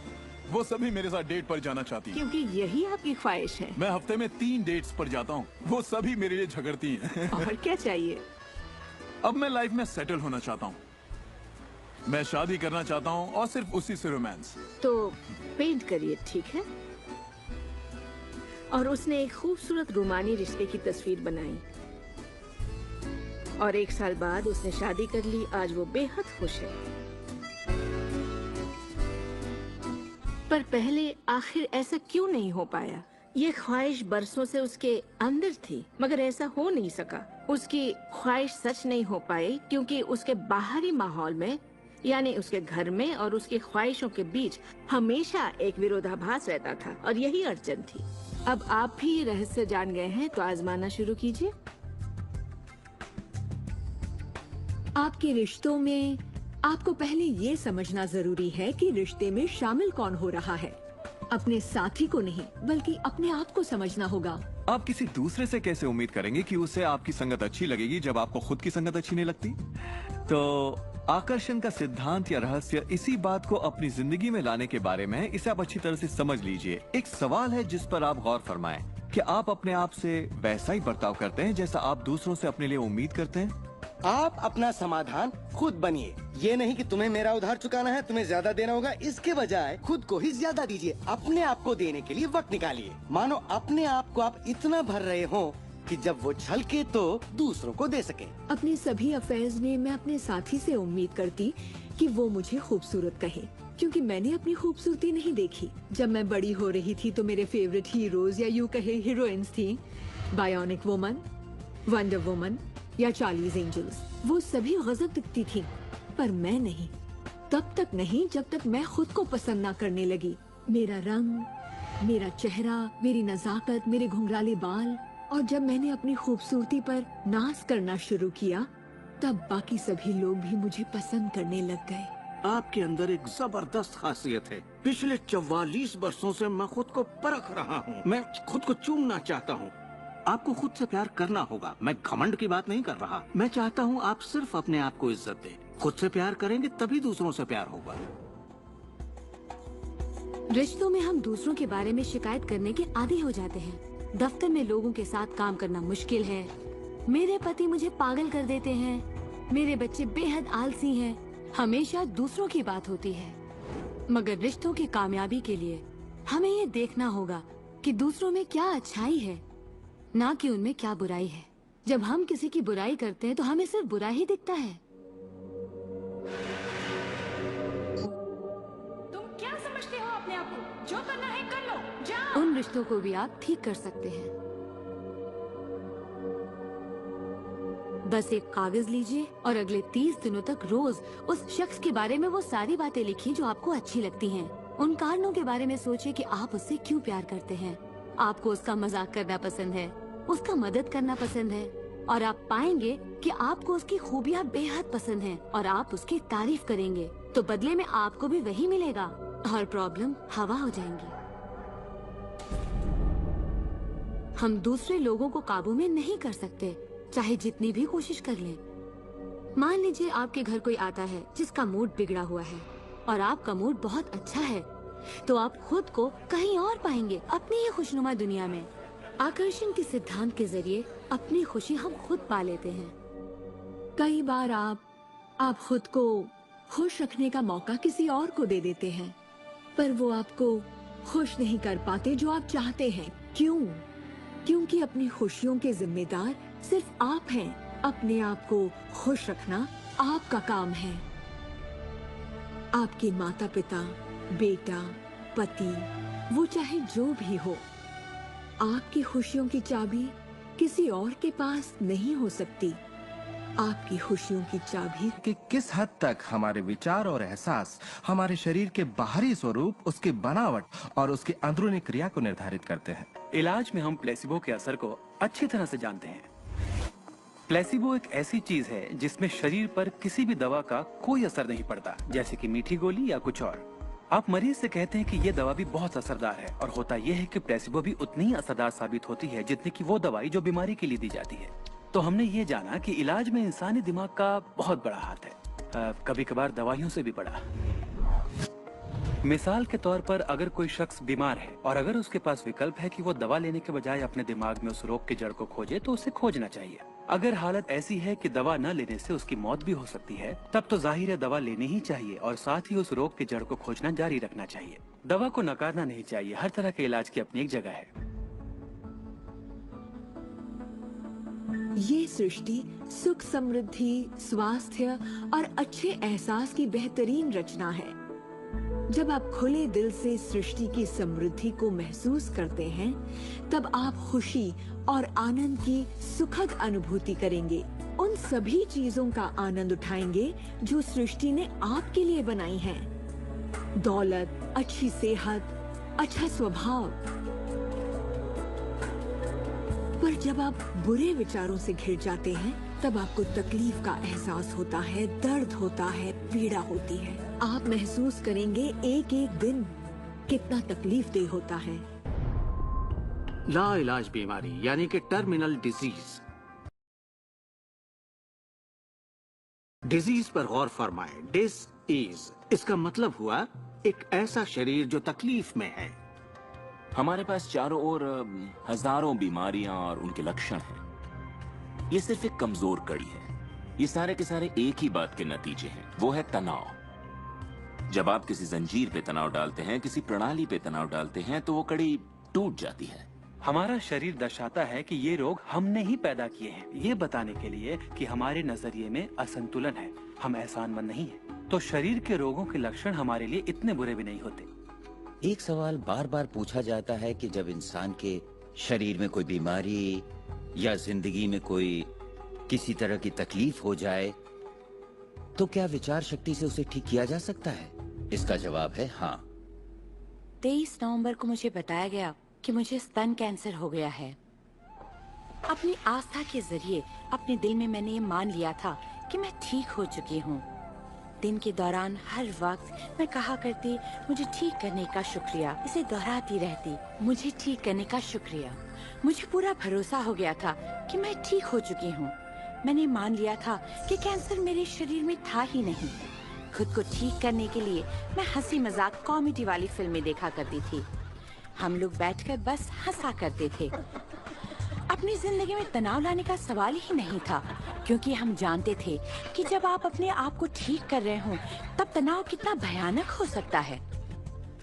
वो सभी मेरे साथ डेट पर जाना चाहती हैं। क्योंकि यही आपकी ख्वाहिश है। मैं हफ्ते में 3 डेट्स पर जाता हूँ। वो सभी मेरे लिए झगड़ती हैं। और क्या चाहिए? अब मैं लाइफ में सेटल होना चाहता हूँ। मैं शादी करना चाहता हूँ और सिर्फ उसी से रोमांस। तो पेंट करिए, ठीक है? और उसने एक खूबसूरत रूमानी रिश्ते की तस्वीर बनाई और 1 साल बाद उसने शादी कर ली। आज वो बेहद खुश है। पर पहले आखिर ऐसा क्यों नहीं हो पाया? ये ख्वाहिश बरसों से उसके अंदर थी, मगर ऐसा हो नहीं सका। उसकी ख्वाहिश सच नहीं हो पाई क्योंकि उसके बाहरी माहौल में, यानी उसके घर में और उसकी ख्वाहिशों के बीच हमेशा एक विरोधाभास रहता था और यही अड़चन थी। अब आप भी ये रहस्य जान गए हैं तो आजमाना शुरू कीजिए। आपके रिश्तों में आपको पहले ये समझना जरूरी है कि रिश्ते में शामिल कौन हो रहा है। अपने साथी को नहीं बल्कि अपने आप को समझना होगा। आप किसी दूसरे से कैसे उम्मीद करेंगे कि उसे आपकी संगत अच्छी लगेगी जब आपको खुद की संगत अच्छी नहीं लगती? तो आकर्षण का सिद्धांत या रहस्य इसी बात को अपनी जिंदगी में लाने के बारे में है। इसे आप अच्छी तरह से समझ लीजिए। एक सवाल है जिस पर आप गौर फरमाएं कि आप अपने आप से वैसा ही बर्ताव करते हैं जैसा आप दूसरों से अपने लिए उम्मीद करते हैं। आप अपना समाधान खुद बनिए। ये नहीं कि तुम्हें मेरा उधार चुकाना है, तुम्हें ज्यादा देना होगा। इसके बजाय खुद को ही ज्यादा दीजिए। अपने आप को देने के लिए वक्त निकालिए। मानो अपने आप को आप इतना भर रहे हो कि जब वो छलके तो दूसरों को दे सके। अपने सभी अफेयर्स में मैं अपने साथी से उम्मीद करती कि वो मुझे खूबसूरत कहे, क्योंकि मैंने अपनी खूबसूरती नहीं देखी। जब मैं बड़ी हो रही थी तो मेरे फेवरेट हीरोज या यूँ कहे हीरोइंस थी, बायोनिक वुमन, वंडर वुमन या चार्लीज एंजल्स। वो सभी गजब दिखती थी, पर मैं नहीं। तब तक नहीं जब तक मैं खुद को पसंद ना करने लगी। मेरा रंग, मेरा चेहरा, मेरी नजाकत, मेरे घुंघराले बाल। और जब मैंने अपनी खूबसूरती पर नाज करना शुरू किया तब बाकी सभी लोग भी मुझे पसंद करने लग गए। आपके अंदर एक जबरदस्त खासियत है। पिछले 44 वर्षों से मैं खुद को परख रहा हूँ। मैं खुद को चूमना चाहता हूँ। आपको खुद से प्यार करना होगा। मैं घमंड की बात नहीं कर रहा। मैं चाहता हूँ आप सिर्फ अपने आप को इज्जत दें। खुद से प्यार करेंगे तभी दूसरों से प्यार होगा। रिश्तों में हम दूसरों के बारे में शिकायत करने के आदी हो जाते हैं। दफ्तर में लोगों के साथ काम करना मुश्किल है। मेरे पति मुझे पागल कर देते हैं। मेरे बच्चे बेहद आलसी हैं। हमेशा दूसरों की बात होती है। मगर रिश्तों की कामयाबी के लिए हमें ये देखना होगा कि दूसरों में क्या अच्छाई है, ना कि उनमें क्या बुराई है। जब हम किसी की बुराई करते हैं तो हमें सिर्फ बुरा ही दिखता है। तुम क्या समझते हो अपने आप को? जो करना है कर लो, जाओ। उन रिश्तों को भी आप ठीक कर सकते हैं। बस एक कागज लीजिए और अगले 30 दिनों तक रोज उस शख्स के बारे में वो सारी बातें लिखिए जो आपको अच्छी लगती हैं। उन कारणों के बारे में सोचिए कि आप उससे क्यों प्यार करते हैं। आपको उसका मजाक करना पसंद है, उसका मदद करना पसंद है, और आप पाएंगे कि आपको उसकी खूबियाँ बेहद पसंद हैं और आप उसकी तारीफ करेंगे तो बदले में आपको भी वही मिलेगा और प्रॉब्लम हवा हो जाएंगी। हम दूसरे लोगों को काबू में नहीं कर सकते, चाहे जितनी भी कोशिश कर लें। मान लीजिए आपके घर कोई आता है जिसका मूड बिगड़ा हुआ है और आपका मूड बहुत अच्छा है, तो आप खुद को कहीं और पाएंगे, अपनी ही खुशनुमा दुनिया में। आकर्षण के सिद्धांत के जरिए अपनी खुशी हम खुद पा लेते हैं। कई बार आप खुद को खुश रखने का मौका किसी और को दे देते हैं, पर वो आपको खुश नहीं कर पाते जो आप चाहते हैं। क्यों? क्योंकि अपनी खुशियों के जिम्मेदार सिर्फ आप हैं। अपने आप को खुश रखना आपका काम है। आपके माता पिता, बेटा, पति, वो चाहे जो भी हो, आपकी खुशियों की चाबी किसी और के पास नहीं हो सकती। आपकी खुशियों की चाबी कि किस हद तक हमारे विचार और एहसास हमारे शरीर के बाहरी स्वरूप, उसकी बनावट और उसकी अंदरूनी क्रिया को निर्धारित करते हैं। इलाज में हम प्लेसिबो के असर को अच्छी तरह से जानते हैं। प्लेसिबो एक ऐसी चीज है जिसमें शरीर पर किसी भी दवा का कोई असर नहीं पड़ता, जैसे कि मीठी गोली या कुछ और। आप मरीज से कहते हैं कि ये दवा भी बहुत असरदार है, और होता यह है कि प्लेसिबो भी उतनी ही असरदार साबित होती है जितनी कि वो दवाई जो बीमारी के लिए दी जाती है। तो हमने ये जाना कि इलाज में इंसानी दिमाग का बहुत बड़ा हाथ है। कभी कभार दवाइयों से भी बड़ा। मिसाल के तौर पर अगर कोई शख्स बीमार है और अगर उसके पास विकल्प है कि वो दवा लेने के बजाय अपने दिमाग में उस रोग की जड़ को खोजे, तो उसे खोजना चाहिए। अगर हालत ऐसी है कि दवा न लेने से उसकी मौत भी हो सकती है, तब तो जाहिर है दवा लेनी ही चाहिए और साथ ही उस रोग की जड़ को खोजना जारी रखना चाहिए। दवा को नकारना नहीं चाहिए। हर तरह के इलाज की अपनी एक जगह है। ये सृष्टि सुख, समृद्धि, स्वास्थ्य और अच्छे एहसास की बेहतरीन रचना है। जब आप खुले दिल से सृष्टि की समृद्धि को महसूस करते हैं, तब आप खुशी और आनंद की सुखद अनुभूति करेंगे। उन सभी चीजों का आनंद उठाएंगे जो सृष्टि ने आपके लिए बनाई हैं। दौलत, अच्छी सेहत, अच्छा स्वभाव। पर जब आप बुरे विचारों से घिर जाते हैं, तब आपको तकलीफ का एहसास होता है, दर्द होता है, पीड़ा होती है। आप महसूस करेंगे एक एक दिन कितना तकलीफदेह होता है। लाइलाज बीमारी यानी कि टर्मिनल डिजीज। डिजीज पर गौर फरमाएं। डिस इसका मतलब हुआ एक ऐसा शरीर जो तकलीफ में है। हमारे पास चारों ओर हजारों बीमारियां और उनके लक्षण हैं। ये सिर्फ एक कमजोर कड़ी है। ये सारे के सारे एक ही बात के नतीजे हैं, वो है तनाव। जब आप किसी जंजीर पे तनाव डालते हैं, किसी प्रणाली पे तनाव डालते हैं, तो वो कड़ी टूट जाती है। हमारा शरीर दर्शाता है कि ये रोग हमने ही पैदा किए हैं, ये बताने के लिए कि हमारे नजरिए में असंतुलन है। हम एहसानमंद नहीं हैं। तो शरीर के रोगों के लक्षण हमारे लिए इतने बुरे भी नहीं होते। एक सवाल बार बार पूछा जाता है कि जब इंसान के शरीर में कोई बीमारी या जिंदगी में कोई किसी तरह की तकलीफ हो जाए, तो क्या विचार शक्ति से उसे ठीक किया जा सकता है? इसका जवाब है हाँ। 23 नवंबर को मुझे बताया गया कि मुझे स्तन कैंसर हो गया है। अपनी आस्था के जरिए अपने दिल में मैंने ये मान लिया था कि मैं ठीक हो चुकी हूँ। दिन के दौरान हर वक्त मैं कहा करती, मुझे ठीक करने का शुक्रिया। इसे दोहराती रहती, मुझे ठीक करने का शुक्रिया। मुझे पूरा भरोसा हो गया था कि मैं ठीक हो चुकी हूँ। मैंने मान लिया था कि कैंसर मेरे शरीर में था ही नहीं। खुद को ठीक करने के लिए मैं हंसी मजाक कॉमेडी वाली फिल्में देखा करती थी। हम लोग बैठकर बस हंसा करते थे। अपनी जिंदगी में तनाव लाने का सवाल ही नहीं था, क्योंकि हम जानते थे कि जब आप अपने आप को ठीक कर रहे हो, तब तनाव कितना भयानक हो सकता है।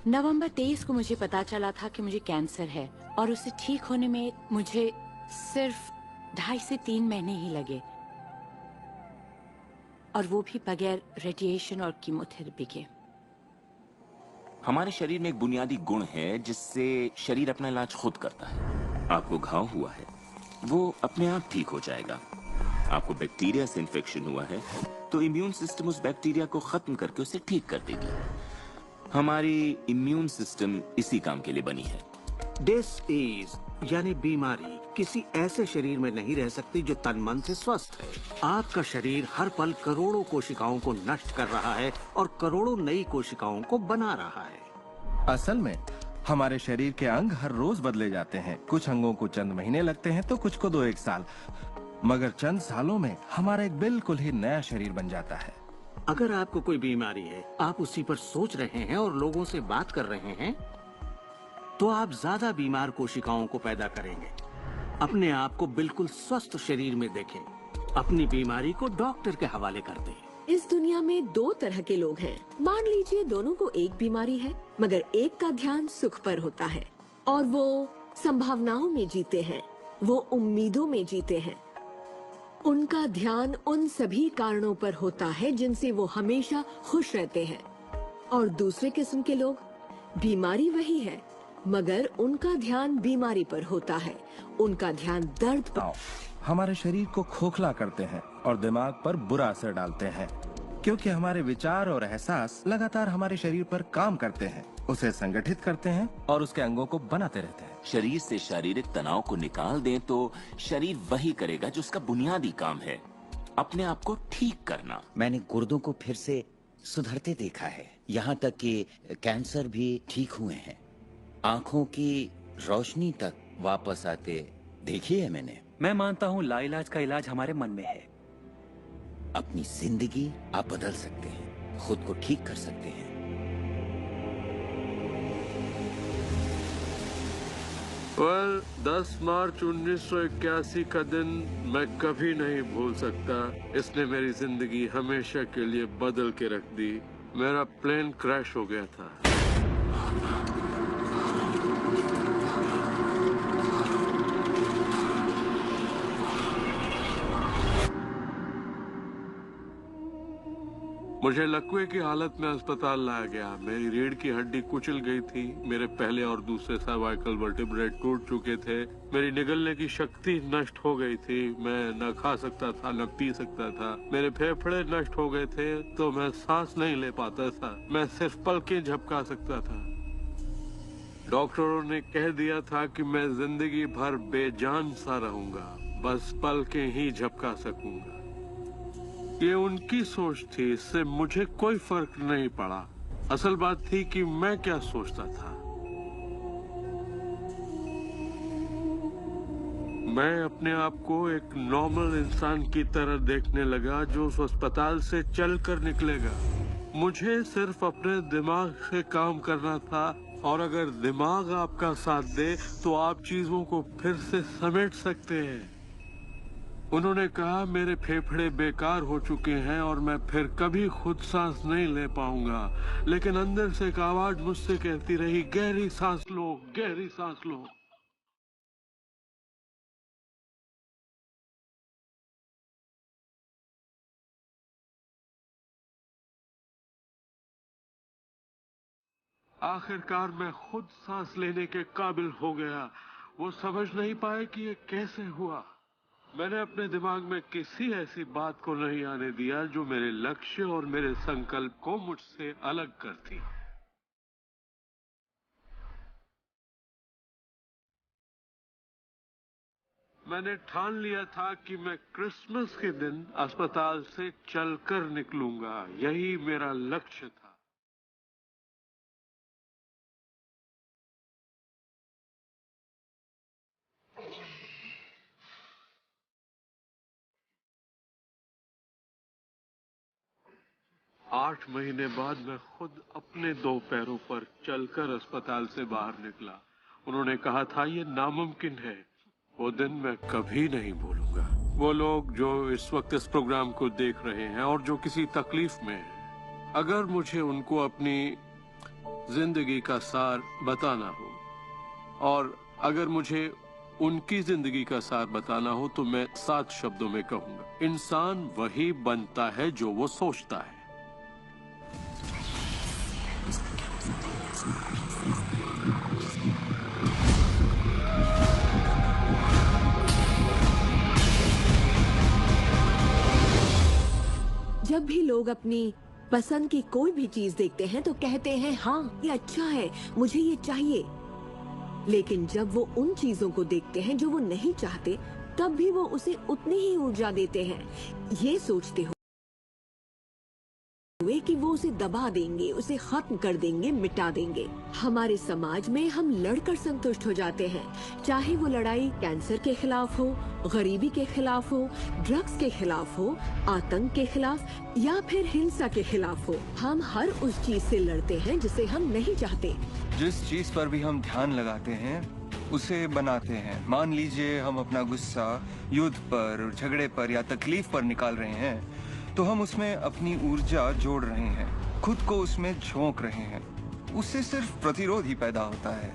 नवंबर 23 को मुझे पता चला था कि मुझे कैंसर है और उसे ठीक होने में मुझे सिर्फ 2.5 से 3 महीने ही लगे, और वो भी बगैर रेडिएशन और कीमोथेरेपी के। हमारे शरीर में एक बुनियादी गुण है जिससे शरीर अपना इलाज खुद करता है। आपको घाव हुआ है, वो अपने आप ठीक हो जाएगा। आपको बैक्टीरिया से इन्फेक्शन हुआ है, तो इम्यून सिस्टम उस बैक्टीरिया को खत्म करके उसे ठीक कर देगी। हमारी इम्यून सिस्टम इसी काम के लिए बनी है। डिसीज यानी बीमारी किसी ऐसे शरीर में नहीं रह सकती जो तन मन से स्वस्थ है। आपका शरीर हर पल करोड़ों कोशिकाओं को नष्ट कर रहा है और करोड़ों नई कोशिकाओं को बना रहा है। असल में हमारे शरीर के अंग हर रोज बदले जाते हैं। कुछ अंगों को चंद महीने लगते हैं तो कुछ को 2-1 साल, मगर चंद सालों में हमारा एक बिल्कुल ही नया शरीर बन जाता है। अगर आपको कोई बीमारी है, आप उसी पर सोच रहे हैं और लोगों से बात कर रहे हैं, तो आप ज्यादा बीमार कोशिकाओं को पैदा करेंगे। अपने आप को बिल्कुल स्वस्थ शरीर में देखें। अपनी बीमारी को डॉक्टर के हवाले कर दें। इस दुनिया में 2 तरह के लोग हैं। मान लीजिए दोनों को एक बीमारी है, मगर एक का ध्यान सुख पर होता है और वो संभावनाओं में जीते हैं, वो उम्मीदों में जीते हैं। उनका ध्यान उन सभी कारणों पर होता है जिनसे वो हमेशा खुश रहते हैं। और दूसरे किस्म के लोग, बीमारी वही है मगर उनका ध्यान बीमारी पर होता है, उनका ध्यान दर्द पर। हमारे शरीर को खोखला करते हैं और दिमाग पर बुरा असर डालते हैं, क्योंकि हमारे विचार और एहसास लगातार हमारे शरीर पर काम करते हैं, उसे संगठित करते हैं और उसके अंगों को बनाते रहते हैं। शरीर से शारीरिक तनाव को निकाल दें तो शरीर वही करेगा जो उसका बुनियादी काम है, अपने आप को ठीक करना। मैंने गुर्दों को फिर से सुधरते देखा है, यहाँ तक कि कैंसर भी ठीक हुए हैं। आंखों की रोशनी तक वापस आते देखी है मैंने। मैं मानता हूँ लाइलाज का इलाज हमारे मन में है। अपनी जिंदगी आप बदल सकते हैं, खुद को ठीक कर सकते हैं। well, 10 मार्च 1981 का दिन मैं कभी नहीं भूल सकता। इसने मेरी जिंदगी हमेशा के लिए बदल के रख दी। मेरा प्लेन क्रैश हो गया था। मुझे लकवे की हालत में अस्पताल लाया गया। मेरी रीढ़ की हड्डी कुचल गई थी। मेरे पहले और दूसरे सर्वाइकल वर्टिब्रे टूट चुके थे। मेरी निगलने की शक्ति नष्ट हो गई थी। मैं न खा सकता था, न पी सकता था। मेरे फेफड़े नष्ट हो गए थे, तो मैं सांस नहीं ले पाता था। मैं सिर्फ पलकें झपका सकता था। डॉक्टरों ने कह दिया था कि मैं जिंदगी भर बेजान सा रहूंगा, बस पलकें ही झपका सकूंगा। ये उनकी सोच थी, इससे मुझे कोई फर्क नहीं पड़ा। असल बात थी कि मैं क्या सोचता था। मैं अपने आप को एक नॉर्मल इंसान की तरह देखने लगा जो उस अस्पताल से चलकर निकलेगा। मुझे सिर्फ अपने दिमाग से काम करना था, और अगर दिमाग आपका साथ दे तो आप चीजों को फिर से समेट सकते हैं। उन्होंने कहा मेरे फेफड़े बेकार हो चुके हैं और मैं फिर कभी खुद सांस नहीं ले पाऊंगा, लेकिन अंदर से एक आवाज मुझसे कहती रही, गहरी सांस लो, गहरी सांस लो। आखिरकार मैं खुद सांस लेने के काबिल हो गया। वो समझ नहीं पाए कि ये कैसे हुआ। मैंने अपने दिमाग में किसी ऐसी बात को नहीं आने दिया जो मेरे लक्ष्य और मेरे संकल्प को मुझसे अलग करती। मैंने ठान लिया था कि मैं क्रिसमस के दिन अस्पताल से चलकर निकलूंगा। यही मेरा लक्ष्य था। 8 महीने बाद मैं खुद अपने 2 पैरों पर चलकर अस्पताल से बाहर निकला। उन्होंने कहा था ये नामुमकिन है। वो दिन मैं कभी नहीं भूलूंगा। वो लोग जो इस वक्त इस प्रोग्राम को देख रहे हैं और जो किसी तकलीफ में हैं, अगर मुझे उनको अपनी जिंदगी का सार बताना हो और अगर मुझे उनकी जिंदगी का सार बताना हो तो मैं 7 शब्दों में कहूंगा, इंसान वही बनता है जो वो सोचता है। जब भी लोग अपनी पसंद की कोई भी चीज देखते हैं तो कहते हैं हाँ ये अच्छा है, मुझे ये चाहिए। लेकिन जब वो उन चीजों को देखते हैं जो वो नहीं चाहते, तब भी वो उसे उतनी ही ऊर्जा देते हैं, ये सोचते हुए कि वो उसे दबा देंगे, उसे खत्म कर देंगे, मिटा देंगे। हमारे समाज में हम लड़कर संतुष्ट हो जाते हैं, चाहे वो लड़ाई कैंसर के खिलाफ हो, गरीबी के खिलाफ हो, ड्रग्स के खिलाफ हो, आतंक के खिलाफ या फिर हिंसा के खिलाफ हो। हम हर उस चीज से लड़ते हैं जिसे हम नहीं चाहते। जिस चीज पर भी हम ध्यान लगाते हैं उसे बनाते हैं। मान लीजिए हम अपना गुस्सा युद्ध पर, झगड़े पर या तकलीफ पर निकाल रहे हैं, तो हम उसमें अपनी ऊर्जा जोड़ रहे हैं, खुद को उसमें झोंक रहे हैं। उससे सिर्फ प्रतिरोध ही पैदा होता है।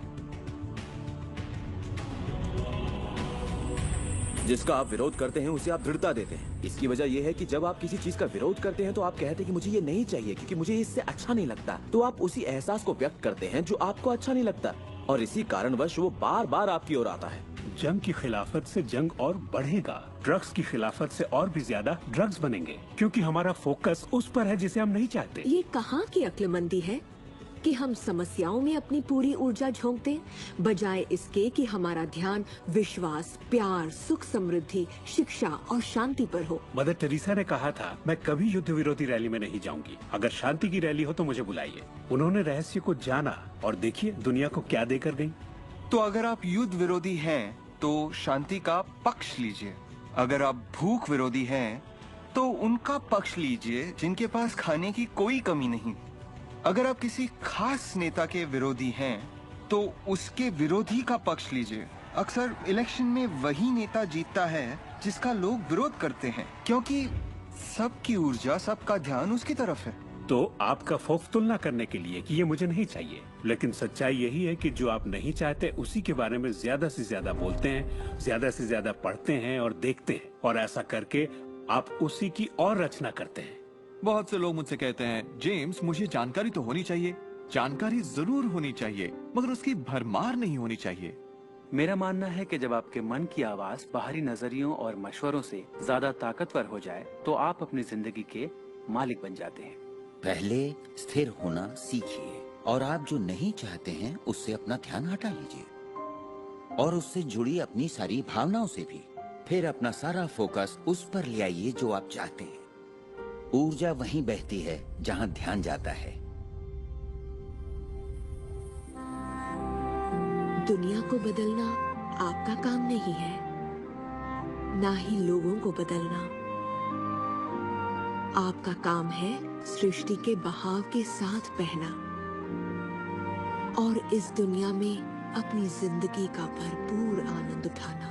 जिसका आप विरोध करते हैं उसे आप दृढ़ता देते हैं। इसकी वजह यह है कि जब आप किसी चीज का विरोध करते हैं तो आप कहते हैं कि मुझे ये नहीं चाहिए क्योंकि मुझे इससे अच्छा नहीं लगता। तो आप उसी एहसास को व्यक्त करते हैं जो आपको अच्छा नहीं लगता, और इसी कारणवश वो बार बार आपकी ओर आता है। जंग की खिलाफत से जंग और बढ़ेगा, ड्रग्स की खिलाफत से और भी ज्यादा ड्रग्स बनेंगे, क्योंकि हमारा फोकस उस पर है जिसे हम नहीं चाहते। ये कहाँ की अक्लमंदी है कि हम समस्याओं में अपनी पूरी ऊर्जा झोंकते, बजाय इसके कि हमारा ध्यान विश्वास, प्यार, सुख, समृद्धि, शिक्षा और शांति पर हो। मदर टेरेसा ने कहा था, मैं कभी युद्ध विरोधी रैली में नहीं जाऊंगी। अगर शांति की रैली हो तो मुझे बुलाइए। उन्होंने रहस्य को जाना और देखिए दुनिया को क्या देकर गई। तो अगर आप युद्ध विरोधी हैं तो शांति का पक्ष लीजिए। अगर आप भूख विरोधी हैं तो उनका पक्ष लीजिए जिनके पास खाने की कोई कमी नहीं। अगर आप किसी खास नेता के विरोधी हैं तो उसके विरोधी का पक्ष लीजिए। अक्सर इलेक्शन में वही नेता जीतता है जिसका लोग विरोध करते हैं, क्योंकि सबकी ऊर्जा, सबका ध्यान उसकी तरफ है। तो आपका खौफ तुलना करने के लिए कि ये मुझे नहीं चाहिए, लेकिन सच्चाई यही है कि जो आप नहीं चाहते उसी के बारे में ज्यादा से ज्यादा बोलते हैं, ज्यादा से ज्यादा पढ़ते हैं और देखते हैं, और ऐसा करके आप उसी की और रचना करते हैं। बहुत से लोग मुझसे कहते हैं, जेम्स मुझे जानकारी तो होनी चाहिए, जानकारी जरूर होनी चाहिए, मगर उसकी भरमार नहीं होनी चाहिए। मेरा मानना है कि जब आपके मन की आवाज बाहरी नजरियों और मशवरों से ज्यादा ताकतवर हो जाए तो आप अपनी जिंदगी के मालिक बन जाते हैं। पहले स्थिर होना सीखिए और आप जो नहीं चाहते हैं उससे अपना ध्यान हटा लीजिए और उससे जुड़ी अपनी सारी भावनाओं से भी। फिर अपना सारा फोकस उस पर ले आइए जो आप चाहते हैं। ऊर्जा वहीं बहती है जहां ध्यान जाता है। दुनिया को बदलना आपका काम नहीं है, ना ही लोगों को बदलना। आपका काम है सृष्टि के बहाव के साथ बहना और इस दुनिया में अपनी जिंदगी का भरपूर आनंद उठाना।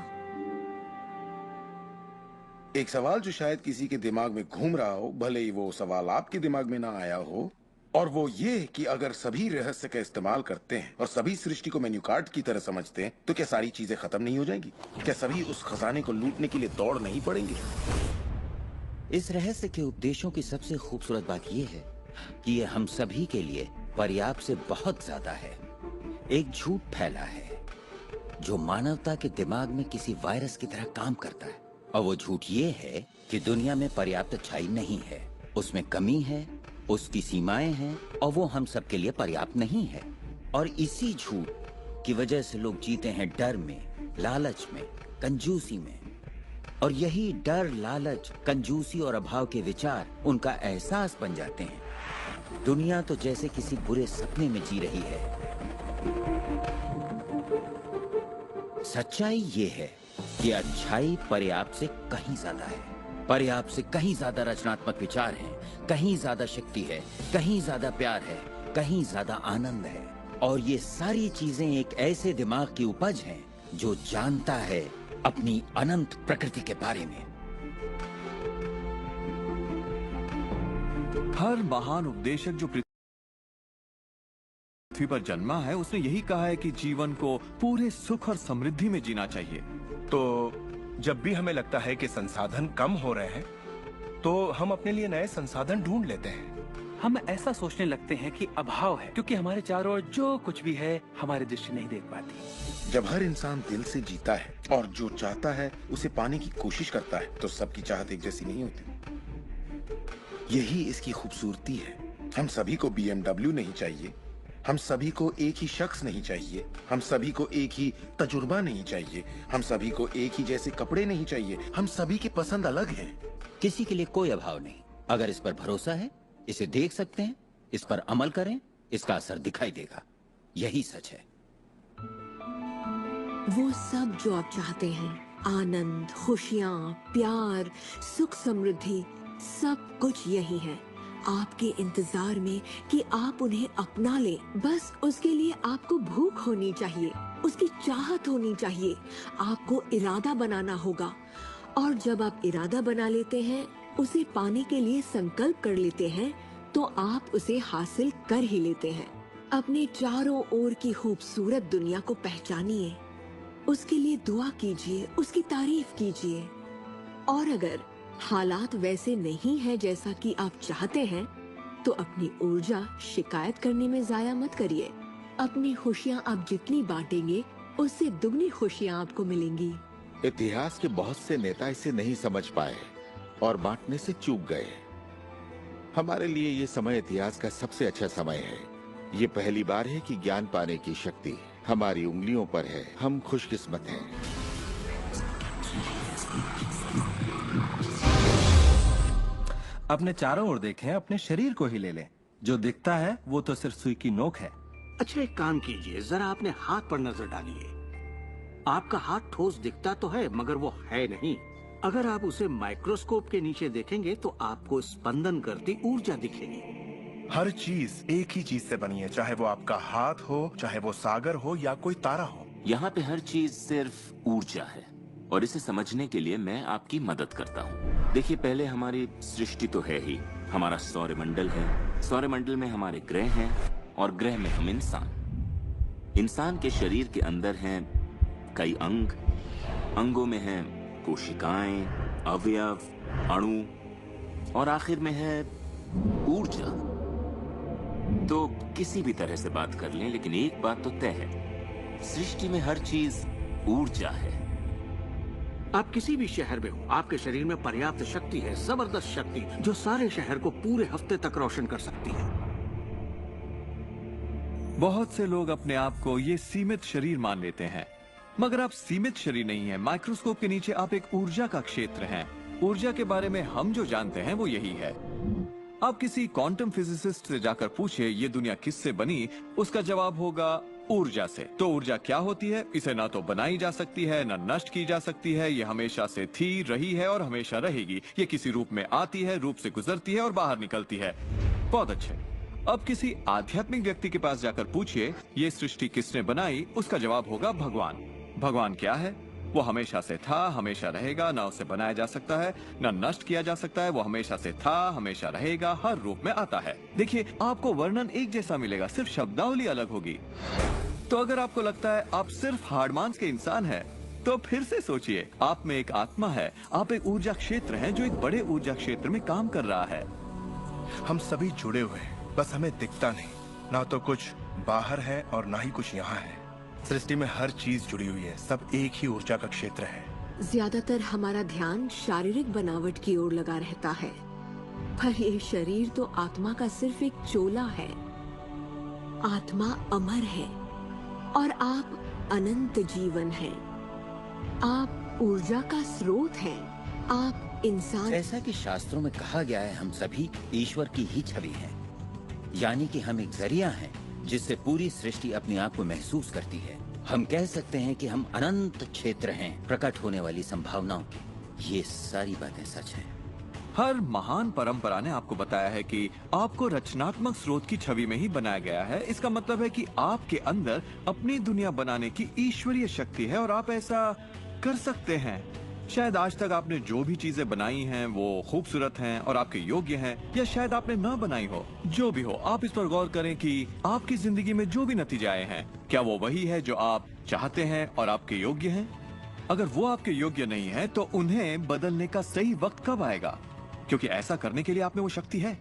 एक सवाल जो शायद किसी के दिमाग में घूम रहा हो, भले ही वो सवाल आपके दिमाग में ना आया हो, और वो ये कि अगर सभी रहस्य का इस्तेमाल करते हैं और सभी सृष्टि को मेन्यू कार्ड की तरह समझते हैं तो क्या सारी चीजें खत्म नहीं हो जाएंगी? क्या सभी उस खजाने को लूटने के लिए दौड़ नहीं पड़ेंगे? इस रहस्य के उपदेशों की सबसे खूबसूरत बात यह है कि ये हम सभी के लिए पर्याप्त से बहुत ज्यादा है। एक झूठ फैला है जो मानवता के दिमाग में किसी वायरस की तरह काम करता है, और वो झूठ ये है कि दुनिया में पर्याप्त अच्छाई नहीं है, उसमें कमी है, उसकी सीमाएं हैं और वो हम सबके लिए पर्याप्त नहीं है। और इसी झूठ की वजह से लोग जीते हैं डर में, लालच में, कंजूसी में। और यही डर, लालच, कंजूसी और अभाव के विचार उनका एहसास बन जाते हैं। दुनिया तो जैसे किसी बुरे सपने में जी रही है। सच्चाई ये है कि अच्छाई पर्याप्त से कहीं ज्यादा है। पर्याप्त से कहीं ज्यादा रचनात्मक विचार हैं, कहीं ज्यादा शक्ति है, कहीं ज्यादा प्यार है, कहीं ज्यादा आनंद है। और ये सारी चीजें एक ऐसे दिमाग की उपज हैं जो जानता है अपनी अनंत प्रकृति के बारे में। हर महान उपदेशक जो पृथ्वी पर जन्मा है उसने यही कहा है कि जीवन को पूरे सुख और समृद्धि में जीना चाहिए। तो जब भी हमें लगता है कि संसाधन कम हो रहे हैं तो हम अपने लिए नए संसाधन ढूंढ लेते हैं। हम ऐसा सोचने लगते हैं कि अभाव है क्योंकि हमारे चारों ओर जो कुछ भी है हमारी दृष्टि नहीं देख पाती। जब हर इंसान दिल से जीता है और जो चाहता है उसे पाने की कोशिश करता है तो सबकी चाहत एक जैसी नहीं होती। यही इसकी खूबसूरती है। हम सभी को BMW नहीं चाहिए, हम सभी को एक ही शख्स नहीं चाहिए, हम सभी को एक ही तजुर्बा नहीं चाहिए, हम सभी को एक ही जैसे कपड़े नहीं चाहिए। हम सभी की पसंद अलग है। किसी के लिए कोई अभाव नहीं। अगर इस पर भरोसा है, इसे देख सकते हैं, इस पर अमल करें, इसका असर दिखाई देगा। यही सच है। वो सब जो आप चाहते हैं, आनंद, खुशियाँ, प्यार, सुख, समृद्धि, सब कुछ यही है आपके इंतजार में कि आप उन्हें अपना लें। बस उसके लिए आपको भूख होनी चाहिए, उसकी चाहत होनी चाहिए। आपको इरादा बनाना होगा और जब आप इरादा बना लेते हैं, उसे पाने के लिए संकल्प कर लेते हैं, तो आप उसे हासिल कर ही लेते हैं। अपने चारों ओर की खूबसूरत दुनिया को पहचानिए, उसके लिए दुआ कीजिए, उसकी तारीफ कीजिए। और अगर हालात वैसे नहीं है जैसा कि आप चाहते हैं, तो अपनी ऊर्जा शिकायत करने में जाया मत करिए। अपनी खुशियाँ आप जितनी बांटेंगे, उससे दुगनी खुशियाँ आपको मिलेंगी। इतिहास के बहुत से नेता इसे नहीं समझ पाए और बांटने से चूक गए। हमारे लिए ये समय इतिहास का सबसे अच्छा समय है। ये पहली बार है कि ज्ञान पाने की शक्ति हमारी उंगलियों पर है। हम खुशकिस्मत हैं। अपने चारों ओर देखें, अपने शरीर को ही ले लें। जो दिखता है वो तो सिर्फ सुई की नोक है। अच्छा, एक काम कीजिए, जरा अपने हाथ पर नजर डालिए। आपका हाथ ठोस दिखता तो है मगर वो है नहीं। अगर आप उसे माइक्रोस्कोप के नीचे देखेंगे तो आपको स्पंदन करती ऊर्जा दिखेगी। हर चीज एक ही चीज से बनी है, चाहे वो आपका हाथ हो, चाहे वो सागर हो या कोई तारा हो। यहाँ पे हर चीज सिर्फ ऊर्जा है और इसे समझने के लिए मैं आपकी मदद करता हूँ। देखिए, पहले हमारी सृष्टि तो है ही, हमारा सौरमंडल है, सौरमंडल में हमारे ग्रह हैं और ग्रह में हम इंसान के शरीर के अंदर हैं कई अंग, अंगों में हैं कोशिकाएं, अवयव, अणु और आखिर में है ऊर्जा। तो किसी भी तरह से बात कर लें, लेकिन एक बात तो तय है, सृष्टि में हर चीज ऊर्जा है। आप किसी भी शहर में हो, आपके शरीर में पर्याप्त शक्ति है, जबरदस्त शक्ति जो सारे शहर को पूरे हफ्ते तक रोशन कर सकती है। बहुत से लोग अपने आप को ये सीमित शरीर मान लेते हैं, मगर आप सीमित शरीर नहीं हैं। माइक्रोस्कोप के नीचे आप एक ऊर्जा का क्षेत्र हैं। ऊर्जा के बारे में हम जो जानते हैं वो यही है। आप किसी क्वांटम फिजिसिस्ट से जाकर पूछिए ये दुनिया किससे बनी, उसका जवाब होगा ऊर्जा से। तो ऊर्जा क्या होती है? इसे ना तो बनाई जा सकती है, ना नष्ट की जा सकती है। ये हमेशा से थी, रही है और हमेशा रहेगी। ये किसी रूप में आती है, रूप से गुजरती है और बाहर निकलती है। बहुत अच्छे। अब किसी आध्यात्मिक व्यक्ति के पास जाकर पूछिए ये सृष्टि किसने बनाई, उसका जवाब होगा भगवान। भगवान क्या है? वो हमेशा से था, हमेशा रहेगा, ना उसे बनाया जा सकता है, ना नष्ट किया जा सकता है। वो हमेशा से था, हमेशा रहेगा, हर रूप में आता है। देखिए, आपको वर्णन एक जैसा मिलेगा, सिर्फ शब्दावली अलग होगी। तो अगर आपको लगता है आप सिर्फ हाड़ मांस के इंसान हैं, तो फिर से सोचिए, आप में एक आत्मा है, आप एक ऊर्जा क्षेत्र हैं जो एक बड़े ऊर्जा क्षेत्र में काम कर रहा है। हम सभी जुड़े हुए हैं, बस हमें दिखता नहीं। ना तो कुछ बाहर है और ना ही कुछ यहाँ है। सृष्टि में हर चीज जुड़ी हुई है, सब एक ही ऊर्जा का क्षेत्र है। ज्यादातर हमारा ध्यान शारीरिक बनावट की ओर लगा रहता है, पर ये शरीर तो आत्मा का सिर्फ एक चोला है। आत्मा अमर है और आप अनंत जीवन हैं। आप ऊर्जा का स्रोत हैं। आप इंसान। जैसा कि शास्त्रों में कहा गया है, हम सभी ईश्वर की ही छवि हैं, यानी कि हम एक जरिया हैं जिससे पूरी सृष्टि अपने आप को महसूस करती है। हम कह सकते हैं कि हम अनंत क्षेत्र हैं, प्रकट होने वाली संभावनाओं की। ये सारी बातें सच हैं। हर महान परंपरा ने आपको बताया है कि आपको रचनात्मक स्रोत की छवि में ही बनाया गया है। इसका मतलब है कि आपके अंदर अपनी दुनिया बनाने की ईश्वरीय शक्ति है और आप ऐसा कर सकते हैं। शायद आज तक आपने जो भी चीजें बनाई हैं वो खूबसूरत हैं और आपके योग्य हैं, या शायद आपने न बनाई हो। जो भी हो, आप इस पर गौर करें कि आपकी जिंदगी में जो भी नतीजे आए हैं, क्या वो वही है जो आप चाहते हैं और आपके योग्य हैं? अगर वो आपके योग्य नहीं है तो उन्हें बदलने का सही वक्त कब आएगा? क्योंकि ऐसा करने के लिए आप में वो शक्ति है।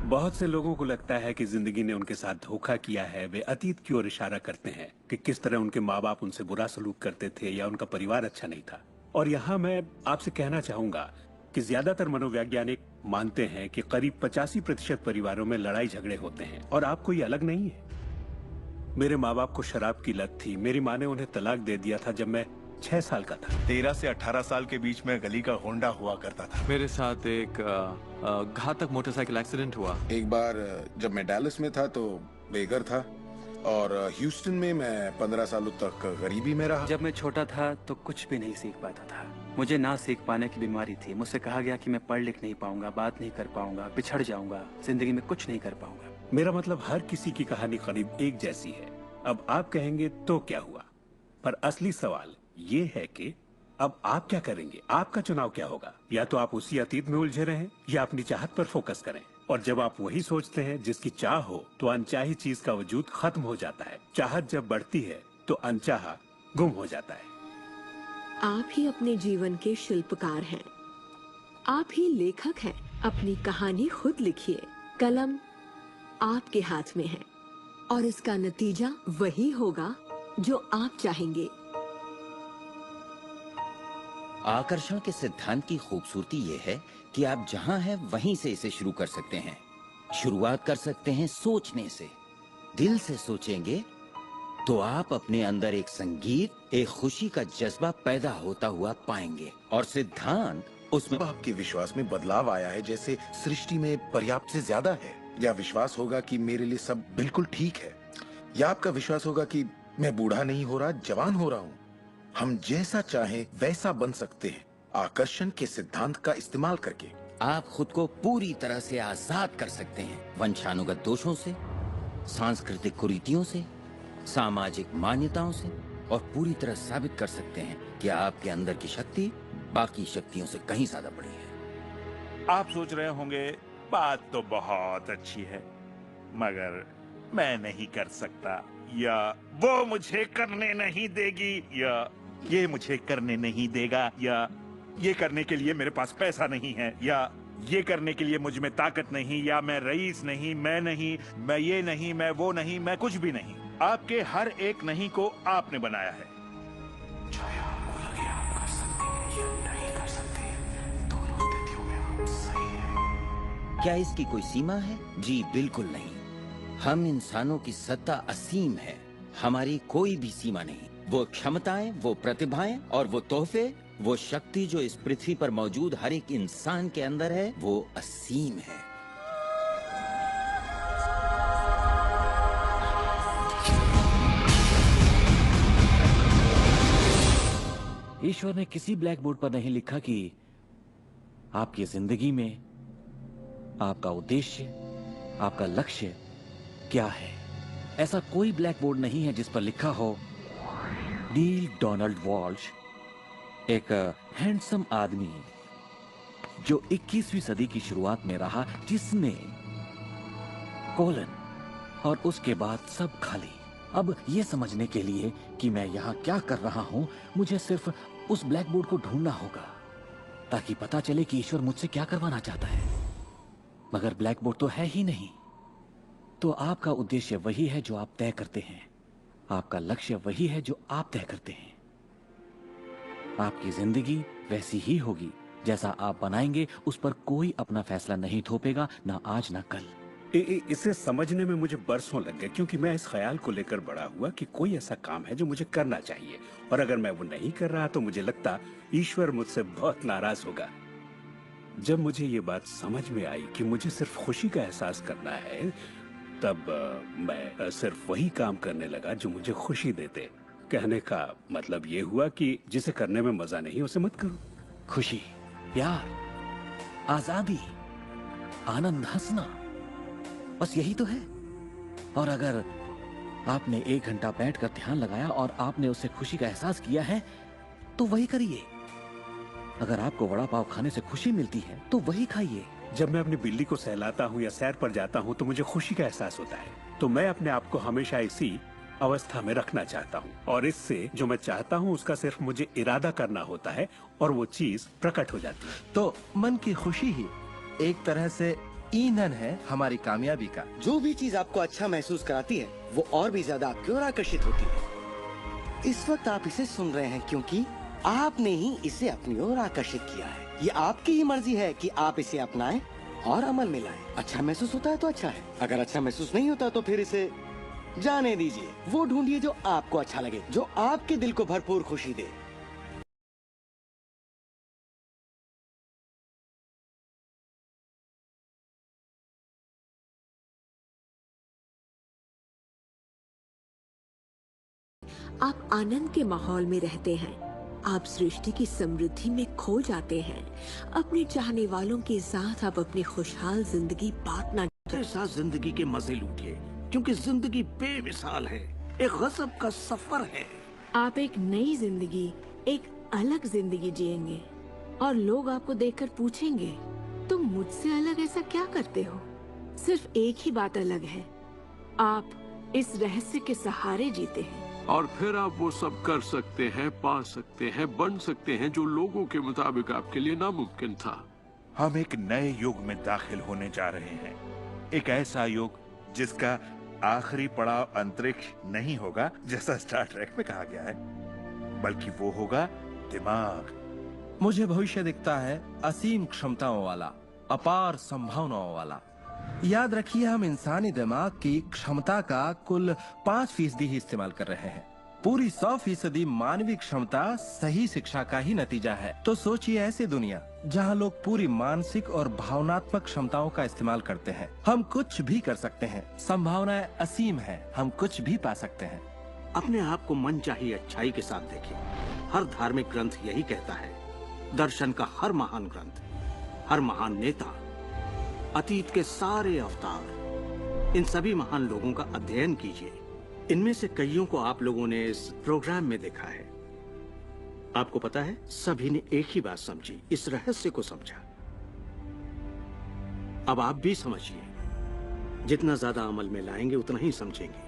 बहुत से लोगों को लगता है कि जिंदगी ने उनके साथ धोखा किया है। वे अतीत की ओर इशारा करते हैं कि किस तरह उनके माँ बाप उनसे बुरा सलूक करते थे या उनका परिवार अच्छा नहीं था। और यहाँ मैं आपसे कहना चाहूंगा कि ज्यादातर मनोवैज्ञानिक मानते हैं कि करीब 85% परिवारों में लड़ाई झगड़े होते हैं और आप कोई अलग नहीं है। मेरे माँ बाप को शराब की लत थी। मेरी माँ ने उन्हें तलाक दे दिया था जब मैं 6 साल का था। 13 से 18 साल के बीच में गली का होंडा हुआ करता था। मेरे साथ एक घातक मोटरसाइकिल एक्सीडेंट हुआ। एक बार जब मैं डैलस में था तो बेघर था और ह्यूस्टन में मैं 15 सालों तक गरीबी में रहा। जब मैं छोटा था तो कुछ भी नहीं सीख पाता था। मुझे ना सीख पाने की बीमारी थी। मुझसे कहा गया कि मैं पढ़ लिख नहीं पाऊंगा, बात नहीं कर पाऊंगा, पिछड़ जाऊंगा, जिंदगी में कुछ नहीं कर पाऊंगा। मेरा मतलब हर किसी की कहानी करीब एक जैसी है। अब आप कहेंगे तो क्या हुआ, पर असली सवाल ये है कि अब आप क्या करेंगे? आपका चुनाव क्या होगा? या तो आप उसी अतीत में उलझे रहें या अपनी चाहत पर फोकस करें। और जब आप वही सोचते हैं जिसकी चाह हो, तो अनचाही चीज का वजूद खत्म हो जाता है। चाहत जब बढ़ती है तो अनचाहा गुम हो जाता है। आप ही अपने जीवन के शिल्पकार हैं। आप ही लेखक हैं। अपनी कहानी खुद लिखिए। कलम आपके हाथ में है और इसका नतीजा वही होगा जो आप चाहेंगे। आकर्षण के सिद्धांत की खूबसूरती ये है कि आप जहां हैं वहीं से इसे शुरू कर सकते हैं। शुरुआत कर सकते हैं सोचने से। दिल से सोचेंगे तो आप अपने अंदर एक संगीत, एक खुशी का जज्बा पैदा होता हुआ पाएंगे। और सिद्धांत उसमें आपके विश्वास में बदलाव आया है, जैसे सृष्टि में पर्याप्त से ज्यादा है, या विश्वास होगा कि मेरे लिए सब बिल्कुल ठीक है, या आपका विश्वास होगा कि मैं बूढ़ा नहीं हो रहा, जवान हो रहा हूँ। हम जैसा चाहे वैसा बन सकते हैं आकर्षण के सिद्धांत का इस्तेमाल करके। आप खुद को पूरी तरह से आजाद कर सकते हैं वंशानुगत दोषों से, सांस्कृतिक कुरीतियों से, सामाजिक मान्यताओं से, और पूरी तरह साबित कर सकते हैं कि आपके अंदर की शक्ति बाकी शक्तियों से कहीं ज्यादा बड़ी है। आप सोच रहे होंगे बात तो बहुत अच्छी है, मगर मैं नहीं कर सकता, या वो मुझे करने नहीं देगी, या ये मुझे करने नहीं देगा, या ये करने के लिए मेरे पास पैसा नहीं है, या ये करने के लिए मुझ में ताकत नहीं, या मैं रईस नहीं, मैं नहीं, मैं ये नहीं, मैं वो नहीं, मैं कुछ भी नहीं। आपके हर एक नहीं को आपने बनाया है। चाहे आपको लगे आप कर सकते हैं या नहीं कर सकते, दोनों स्थितियों में आप सही हैं। क्या इसकी कोई सीमा है? जी बिल्कुल नहीं। हम इंसानों की सत्ता असीम है, हमारी कोई भी सीमा नहीं। वो क्षमताएं, वो प्रतिभाएं और वो तोहफे, वो शक्ति जो इस पृथ्वी पर मौजूद हर एक इंसान के अंदर है, वो असीम है। ईश्वर ने किसी ब्लैक बोर्ड पर नहीं लिखा कि आपकी जिंदगी में आपका उद्देश्य, आपका लक्ष्य क्या है। ऐसा कोई ब्लैक बोर्ड नहीं है जिस पर लिखा हो नील डोनाल्ड वॉल्श, एक हैंडसम आदमी जो 21वीं सदी की शुरुआत में रहा, जिसने कोलन और उसके बाद सब खाली। अब ये समझने के लिए कि मैं यहाँ क्या कर रहा हूँ, मुझे सिर्फ उस ब्लैक बोर्ड को ढूंढना होगा ताकि पता चले कि ईश्वर मुझसे क्या करवाना चाहता है। मगर ब्लैक बोर्ड तो है ही नहीं। तो आपका उद्देश्य वही है जो आप तय करते हैं, आपका लक्ष्य वही है जो आप तय करते हैं। आपकी जिंदगी वैसी ही होगी जैसा आप बनाएंगे, उस पर कोई अपना फैसला नहीं थोपेगा, ना आज ना कल। इसे समझने में मुझे बरसों लग गए, क्योंकि मैं इस ख्याल को लेकर बड़ा हुआ कि कोई ऐसा काम है जो मुझे करना चाहिए, और अगर मैं वो नहीं कर रहा तो मुझे लगता ईश्वर मुझसे बहुत नाराज होगा। जब मुझे ये बात समझ में आई कि मुझे सिर्फ खुशी का एहसास करना है, तब मैं सिर्फ वही काम करने लगा जो मुझे खुशी देते। कहने का मतलब ये हुआ कि जिसे करने में मजा नहीं उसे मत करो। खुशी, प्यार, आजादी, आनंद, हंसना, बस यही तो है। और अगर आपने 1 घंटा बैठकर ध्यान लगाया और आपने उससे खुशी का एहसास किया है, तो वही करिए। अगर आपको वड़ा पाव खाने से खुशी मिलती है तो वही खाइए। जब मैं अपनी बिल्ली को सहलाता हूँ या सैर पर जाता हूँ तो मुझे खुशी का एहसास होता है। तो मैं अपने आप को हमेशा इसी अवस्था में रखना चाहता हूँ, और इससे जो मैं चाहता हूँ उसका सिर्फ मुझे इरादा करना होता है और वो चीज प्रकट हो जाती है। तो मन की खुशी ही एक तरह से ईंधन है हमारी कामयाबी का। जो भी चीज आपको अच्छा महसूस कराती है वो और भी ज्यादा आपकी ओर आकर्षित होती है। इस वक्त आप इसे सुन रहे हैं क्योंकि आपने ही इसे अपनी ओर आकर्षित किया है। ये आपकी ही मर्जी है कि आप इसे अपनाएं और अमल में लाएं। अच्छा महसूस होता है तो अच्छा है, अगर अच्छा महसूस नहीं होता तो फिर इसे जाने दीजिए। वो ढूंढिए जो आपको अच्छा लगे, जो आपके दिल को भरपूर खुशी दे। आप आनंद के माहौल में रहते हैं, आप सृष्टि की समृद्धि में खो जाते हैं। अपने चाहने वालों के साथ आप अपनी खुशहाल जिंदगी बांटना। ऐसा जिंदगी के मजे लूटिए, क्योंकि जिंदगी बेमिसाल है, एक गजब का सफर है। आप एक नई जिंदगी, एक अलग जिंदगी जिएंगे और लोग आपको देखकर पूछेंगे, तुम मुझसे अलग ऐसा क्या करते हो? सिर्फ एक ही बात अलग है, आप इस रहस्य के सहारे जीते हैं। और फिर आप वो सब कर सकते हैं, पा सकते हैं, बन सकते हैं जो लोगों के मुताबिक आपके लिए नामुमकिन था। हम एक नए युग में दाखिल होने जा रहे हैं, एक ऐसा युग जिसका आखिरी पड़ाव अंतरिक्ष नहीं होगा जैसा स्टार ट्रेक में कहा गया है, बल्कि वो होगा दिमाग। मुझे भविष्य दिखता है असीम क्षमताओं वाला, अपार संभावनाओं वाला। याद रखिए हम इंसानी दिमाग की क्षमता का कुल 5% ही इस्तेमाल कर रहे हैं। पूरी 100% मानवीय क्षमता सही शिक्षा का ही नतीजा है। तो सोचिए ऐसी दुनिया जहां लोग पूरी मानसिक और भावनात्मक क्षमताओं का इस्तेमाल करते हैं। हम कुछ भी कर सकते हैं, संभावनाएं असीम है, हम कुछ भी पा सकते हैं। अपने आप को मनचाही अच्छाई के साथ देखिए। हर धार्मिक ग्रंथ यही कहता है। दर्शन का हर महान ग्रंथ, हर महान नेता, अतीत के सारे अवतार, इन सभी महान लोगों का अध्ययन कीजिए। इनमें से कईयों को आप लोगों ने इस प्रोग्राम में देखा है। आपको पता है, सभी ने एक ही बात समझी, इस रहस्य को समझा। अब आप भी समझिए। जितना ज्यादा अमल में लाएंगे उतना ही समझेंगे।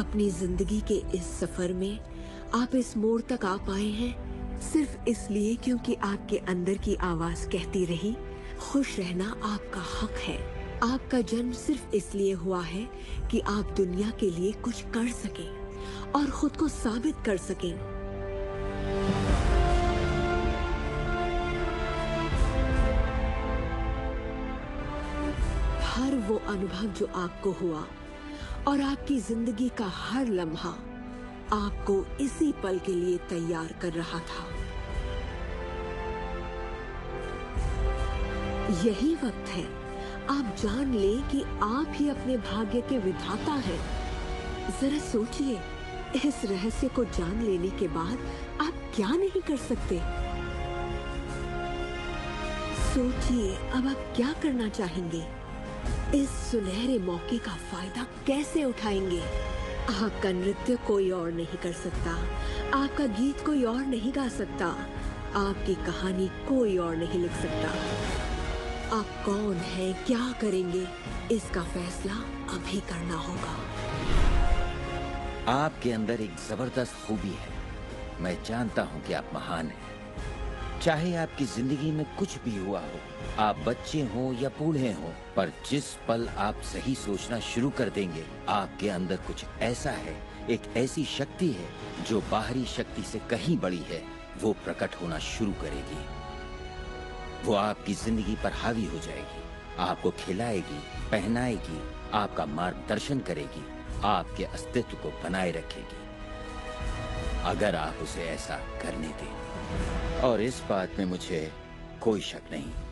अपनी जिंदगी के इस सफर में आप इस मोड़ तक आ पाए हैं सिर्फ इसलिए क्योंकि आपके अंदर की आवाज कहती रही, खुश रहना आपका हक है। आपका जन्म सिर्फ इसलिए हुआ है कि आप दुनिया के लिए कुछ कर सकें और खुद को साबित कर सकें। हर वो अनुभव जो आपको हुआ और आपकी जिंदगी का हर लम्हा आपको इसी पल के लिए तैयार कर रहा था। यही वक्त है आप जान लें कि आप ही अपने भाग्य के विधाता हैं। जरा सोचिए, इस रहस्य को जान लेने के बाद आप क्या नहीं कर सकते। सोचिए, अब आप क्या करना चाहेंगे? इस सुनहरे मौके का फायदा कैसे उठाएंगे? आपका नृत्य कोई और नहीं कर सकता, आपका गीत कोई और नहीं गा सकता, आपकी कहानी कोई और नहीं लिख सकता। आप कौन हैं, क्या करेंगे, इसका फैसला अभी करना होगा। आपके अंदर एक जबरदस्त खूबी है। मैं जानता हूं कि आप महान हैं। चाहे आपकी जिंदगी में कुछ भी हुआ हो, आप बच्चे हो या बूढ़े हो, पर जिस पल आप सही सोचना शुरू कर देंगे, आपके अंदर कुछ ऐसा है, एक ऐसी शक्ति है जो बाहरी शक्ति से कहीं बड़ी है, वो प्रकट होना शुरू करेगी। वो आपकी जिंदगी पर हावी हो जाएगी, आपको खिलाएगी, पहनाएगी, आपका मार्गदर्शन करेगी, आपके अस्तित्व को बनाए रखेगी, अगर आप उसे ऐसा करने दें। और इस बात में मुझे कोई शक नहीं।